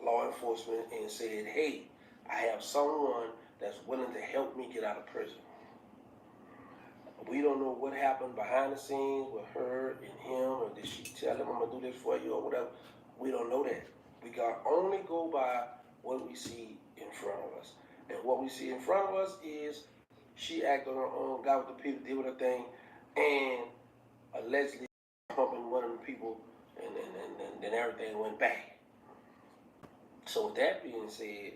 law enforcement and said, hey, I have someone that's willing to help me get out of prison. We don't know what happened behind the scenes with her and him, or did she tell him I'm gonna do this for you or whatever. We don't know that. We can only go by what we see in front of us. And what we see in front of us is she acted on her own, got with the people, did with her thing, and allegedly pumping one of the people, and then everything went back. So with that being said,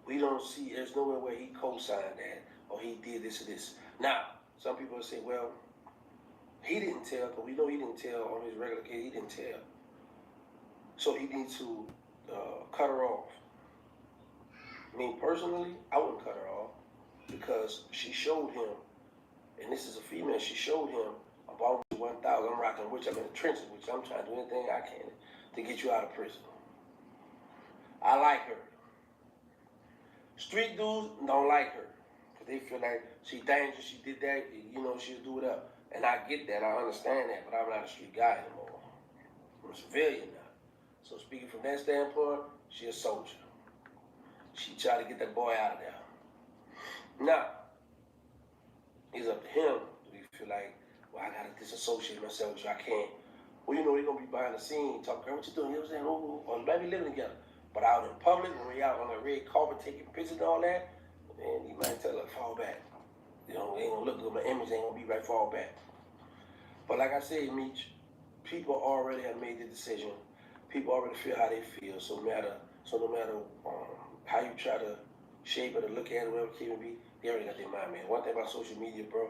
we don't see, there's nowhere where he co-signed that, or he did this or this. Now, some people say, well, he didn't tell, but we know he didn't tell on his regular case, he didn't tell. So he needs to cut her off. Me personally, I wouldn't cut her off because she showed him, and this is a female, she showed him about 1,000. I'm rocking with you, I'm in the trenches with you, I'm trying to do anything I can to get you out of prison. I like her. Street dudes don't like her because they feel like she dangerous, she did that, you know, she'll do it up. And I get that, I understand that, but I'm not a street guy anymore. I'm a civilian now. So speaking from that standpoint, she a soldier. She tried to get that boy out of there. Now, it's up to him. Do you feel like, well, I gotta disassociate myself with you, I can't. Well, you know, they're gonna be behind the scene talking, girl, what you doing? You know what I'm saying? Oh, or maybe living together. But out in public, when we out on the red carpet taking pictures and all that, and you might tell her, fall back. You know, it ain't gonna look good, my image ain't gonna be right, fall back. But like I said, Meech, people already have made the decision. People already feel how they feel. So no matter how you try to shape it or look at it, whatever it may be, they already got their mind made. One thing about social media, bro,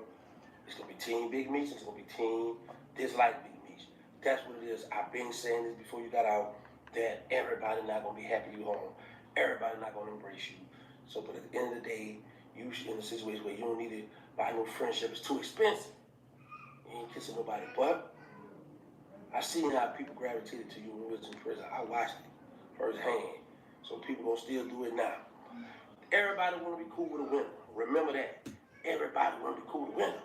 it's gonna be Team Big Meech, it's gonna be Team Dislike Big Meech. that's what it is. I've been saying this before you got out, that everybody not gonna be happy you home. Everybody not gonna embrace you. So, but at the end of the day, you should in a situation where you don't need to buy no friendship. It's too expensive. You ain't kissing nobody. But I seen how people gravitated to you when you was in prison. I watched it firsthand. So people gonna still do it now. Everybody wanna be cool with a winner. Remember that. Everybody wanna be cool with a winner.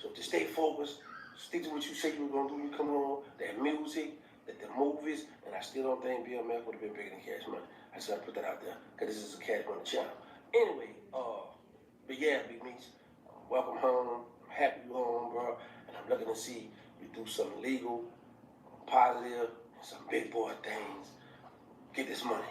So to stay focused, stick to what you said you were gonna do when you come home. That music, the movies, and I still don't think BMF would have been bigger than Cash Money. I just gotta put that out there, because this is a Cash Money channel. Anyway, but yeah, Big Meech, welcome home. I'm happy you're home, bro. And I'm looking to see you do something legal, positive, and some big boy things. Get this money.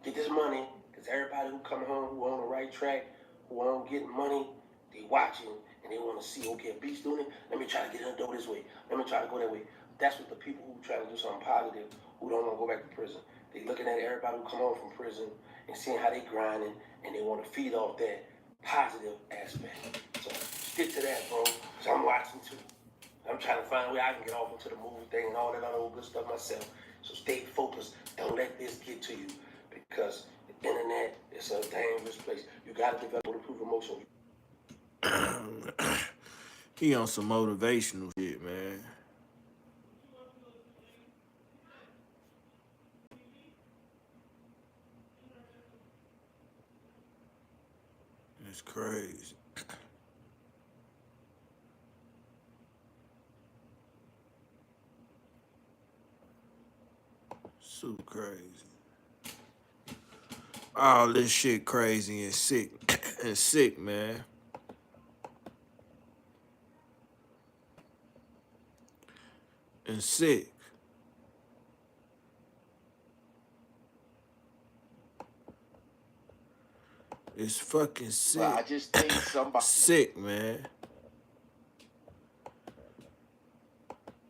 Get this money, because everybody who come home, who on the right track, who on getting money, they watching, and they want to see, okay, if Beach doing it, let me try to get in the door this way. Let me try to go that way. That's what the people who try to do something positive, who don't want to go back to prison. They looking at everybody who come home from prison and seeing how they grinding, and they want to feed off that positive aspect. So stick to that, bro, because I'm watching too. I'm trying to find a way I can get off into the movie thing and all that other good stuff myself. So stay focused. Don't let this get to you, because the internet is a dangerous place. You got to develop bulletproof emotion. He on some motivational shit, man. It's crazy. Super crazy. All this shit crazy and sick. And sick, man. And sick. It's fucking sick. Well, I just think somebody sick, man.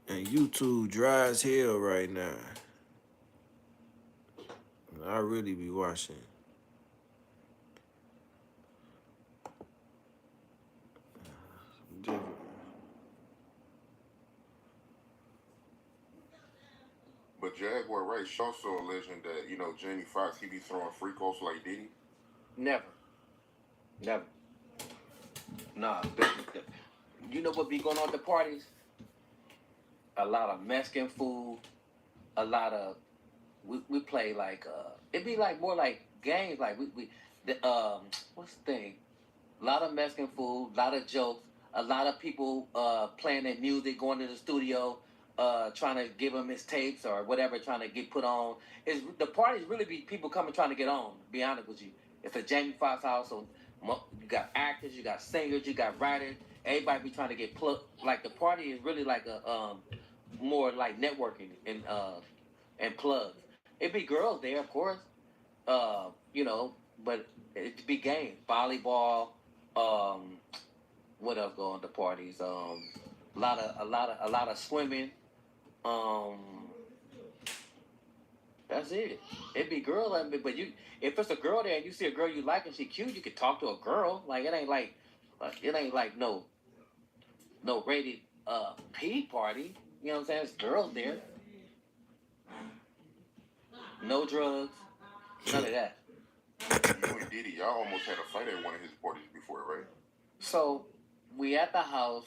And YouTube dry as hell right now. I really be watching. Different. But Jaguar Wright also a legend that, you know, Jamie Foxx, he be throwing free calls like Diddy. Never. Nah. You know what be going on at the parties? A lot of Mexican food. A lot of we play like it be like more like games, like what's the thing? A lot of Mexican food, a lot of jokes, a lot of people playing their music, going to the studio, trying to give them his tapes or whatever, trying to get put on. The parties really be people coming trying to get on, to be honest with you. It's a Jamie Foxx house, so you got actors, you got singers, you got writers. Everybody be trying to get plugged. Like the party is really like a more like networking and plugs. It be girls there, of course, you know, but it be games, volleyball. What else go on the parties? A lot of swimming. That's it. It be girls, but if it's a girl there and you see a girl you like and she cute, you can talk to a girl. Like it ain't like no rated P party. You know what I'm saying? It's girls there. No drugs. None of that. You and Diddy, y'all almost had a fight at one of his parties before, right? So we at the house.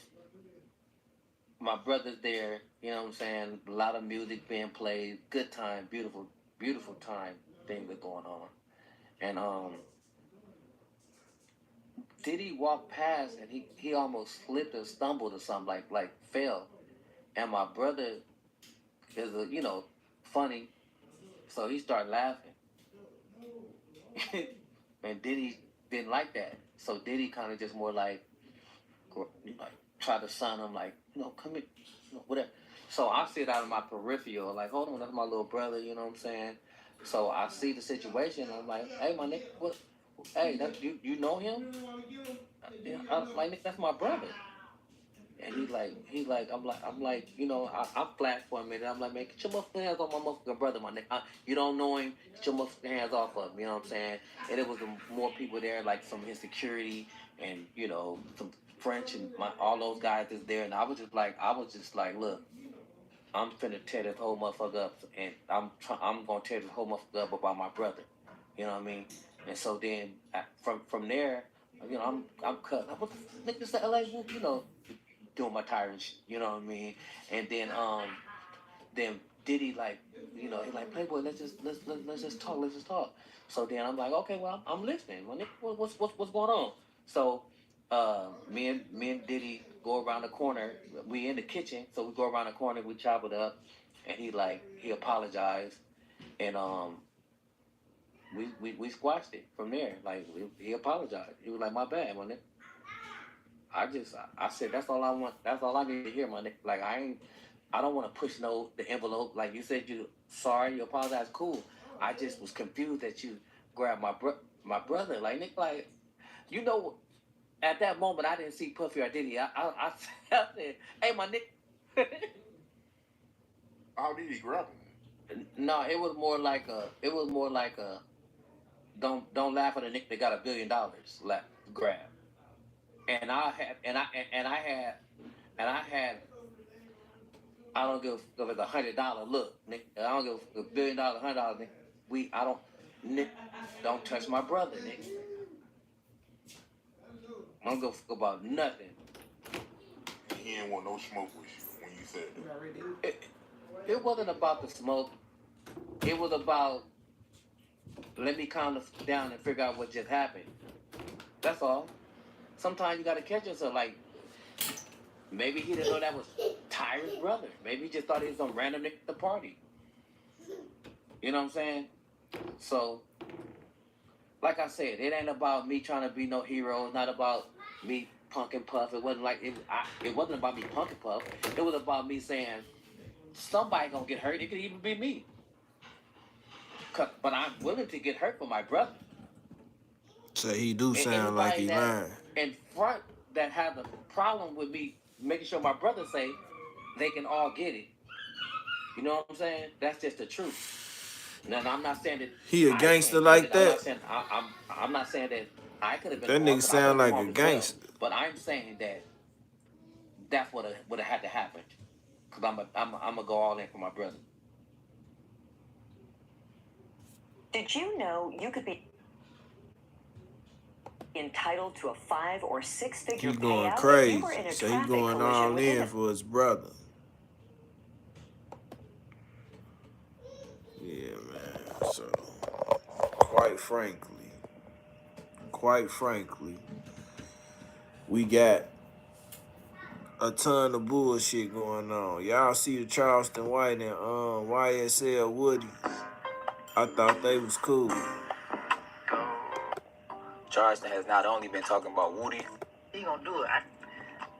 My brother's there. You know what I'm saying? A lot of music being played. Good time. Beautiful time. Things are going on. And Diddy walked past and he almost slipped or stumbled or something, like fell. And my brother is funny, so he started laughing. And Diddy didn't like that, so Diddy kind of just more like try to son him, like, come here, whatever. So I sit out of my peripheral, like, hold on, that's my little brother, you know what I'm saying? So I see the situation, I'm like, hey, my nigga, what? Hey, you know him? Yeah, I'm like, that's my brother. And he's like, I'm like, I'm flat for a minute. I'm like, man, get your motherfucking hands off my motherfucking brother, my nigga. You don't know him, get your motherfucking hands off of him, you know what I'm saying? And it was more people there, like some of his security and, some French and all those guys is there. And I was just like, look, I'm finna tear this whole motherfucker up, and I'm gonna tear this whole motherfucker up about my brother. You know what I mean? And so then from there, you know, I'm cut. What the niggas the LA Whoop, you know, doing my tires, you know what I mean? And then Diddy like, you know, he like, Playboy, let's just talk. So then I'm like, okay, well I'm listening. Well, nigga, what's going on? So me and Diddy go around the corner. We in the kitchen, so we go around the corner, we chop it up, and he apologized, and we squashed it from there. Like he apologized. He was like, my bad, my nigga. I said that's all I want. That's all I need to hear, my nigga. Like I don't want to push the envelope. Like you said, you sorry, you apologize, cool. I just was confused that you grabbed my brother. Like Nick, like you know, at that moment I didn't see Puffy or Diddy. I said, hey, my Nick. How did he grab him? No, it was more like a don't laugh at a Nick that got $1 billion grab. And I had I don't give if it's $100 look, Nick. I don't give $1 billion, $100, Nick. Nick, don't touch my brother, Nick. I don't give a fuck about nothing. He didn't want no smoke with you when you said that. It wasn't about the smoke. It was about let me calm down and figure out what just happened. That's all. Sometimes you gotta catch yourself. Like maybe he didn't know that was Tyra's brother. Maybe he just thought he was some random nigga at the party. You know what I'm saying? So, like I said, it ain't about me trying to be no hero. It's not about me punk and puff. It wasn't like it wasn't about me punk and puff. It was about me saying somebody gonna get hurt. It could even be me. But I'm willing to get hurt for my brother. So he do sound like he lying. In front that have a problem with me making sure my brother's safe, they can all get it. You know what I'm saying? That's just the truth. Now, I'm not saying that he a gangster like that. I'm not saying that I could have been. That nigga sound like a gangster. But I'm saying that that's what would have had to happen. Cause I'm gonna go all in for my brother. Did you know you could be entitled to a 5 or 6 figure he going payout crazy. if you were in a So he traffic going collision all within in for his brother. Yeah, man. So quite frankly, we got a ton of bullshit going on. Y'all see the Charleston White and YSL Woody? I thought they was cool. Charleston has not only been talking about Woody. He gonna do it. I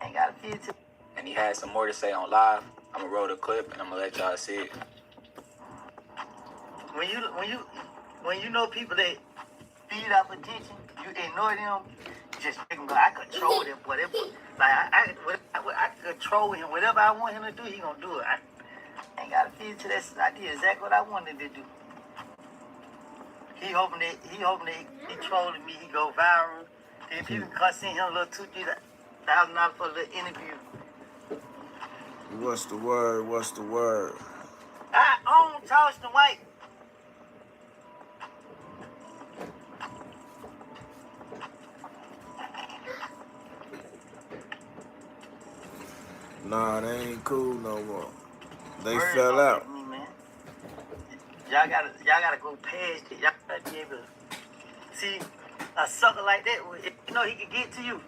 ain't got a feed to. And he had some more to say on live. I'm gonna roll the clip and I'm gonna let y'all see it. When you know people that feed off attention, you ignore them. Just make them go. I control them, whatever. Like I control him. Whatever I want him to do, he gonna do it. I ain't got to feed to that. I did exactly what I wanted to do. He hoping that he trolling me. He go viral. Then people can send him a little $2,000 for a little interview. What's the word? I own Charleston White. Nah, they ain't cool no more. They fell out. Me, man. Y'all gotta go past it. Y'all gotta be able to see a sucker like that. If you know he can get to you,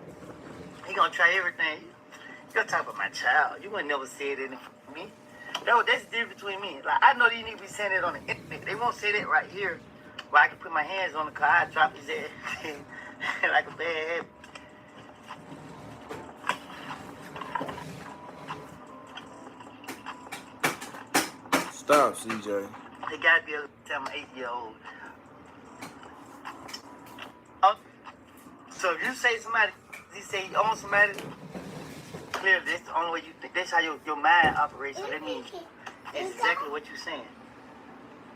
he gonna try everything. You gonna talk about my child. You would never say it in me. That's the difference between me. Like I know these niggas be saying it on the internet. They won't say that right here, where I can put my hands on the car. I drop his ass like a bad habit. Stop, CJ. They gotta be able to tell my 8-year-old. So if you say somebody, he say he owns somebody, clearly that's the only way you think. That's how your mind operates. So that means it's exactly what you're saying.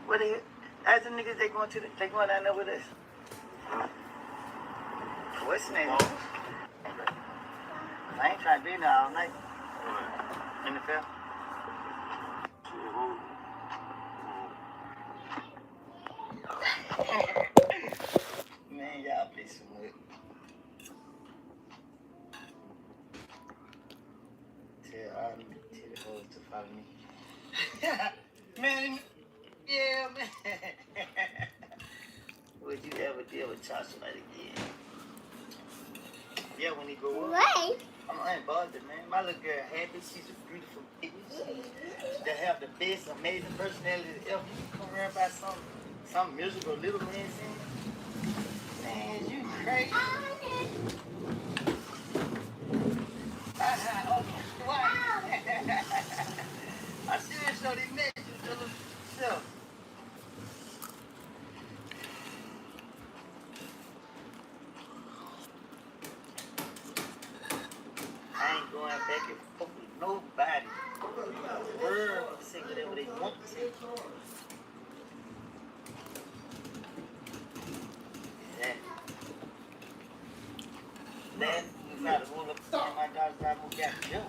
What the hell? As the niggas they going down there with us. What's the name? I ain't trying to be there all night. NFL. this one. Tell the hoes to follow me. Man, yeah, man. Would you ever deal with Tasha like again? Yeah, when he grow up. Right. I ain't bothered, man. My little girl happy. She's a beautiful baby. They have the best, amazing personality ever. You come around by some miserable little man saying, man, you crazy. Why? I should show these messages to themselves. I ain't going back and forth with nobody. World will say whatever they want to say. Then you got to hold up and my daughter's got to move back to jail.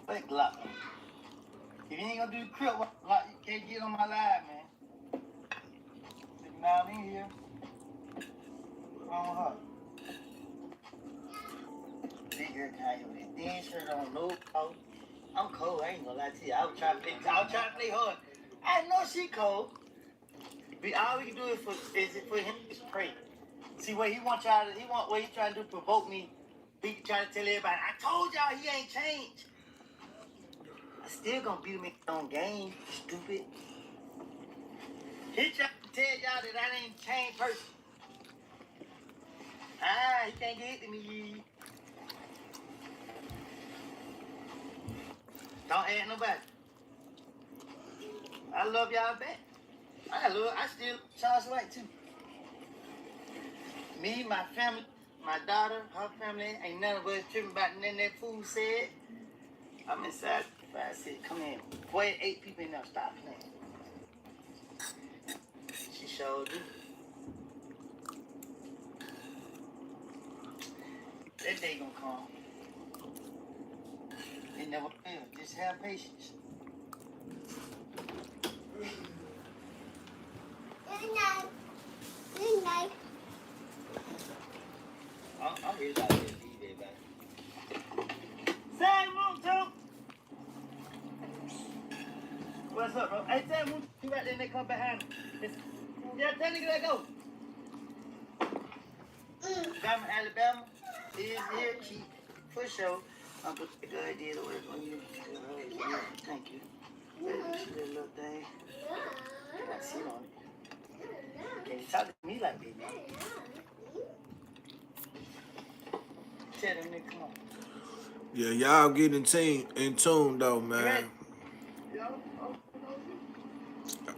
Wait, Glock. If you ain't gonna do the crib, Glock, you can't get on my live, man. Now I'm in here. What's wrong with her? Big girl kind of with thin shirt on, no coat. I'm cold, I ain't gonna lie to you. I was trying to play hard. I know she cold. But all we can do is for him to pray. See what he wants y'all to, what he trying to do, provoke me. He trying to tell everybody, I told y'all he ain't changed. I still gonna beat him in his own game, stupid. He trying to tell y'all that I ain't changed person. He can't get to me. Don't add nobody. I love y'all back. I still Charles White too. Me, my family, my daughter, her family, ain't none of us tripping about nothing that fool said. I'm inside. I said, come in. 48 people in there, stop playing. She sure do. That day gonna come. It never fail. Just have patience. Good night. Good night. I'm really out here to leave everybody. Say, Moon, too. What's up, bro? Hey, tell Moon, you right there and they come behind him. Yeah, tell nigga let go. Alabama, Alabama is here, cheap, for sure. I'm put the good idea to work on you. Thank you. See that little thing? I sit on it. Can't you talk to me like that, man? Tell them nigga, come on. Yeah, y'all get in tune though, man.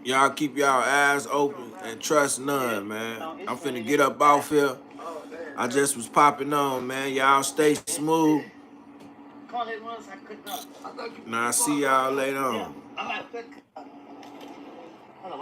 Y'all keep y'all eyes open and trust none, man. I'm finna get up off here. I just was popping on, man. Y'all stay smooth. Now I see y'all later on.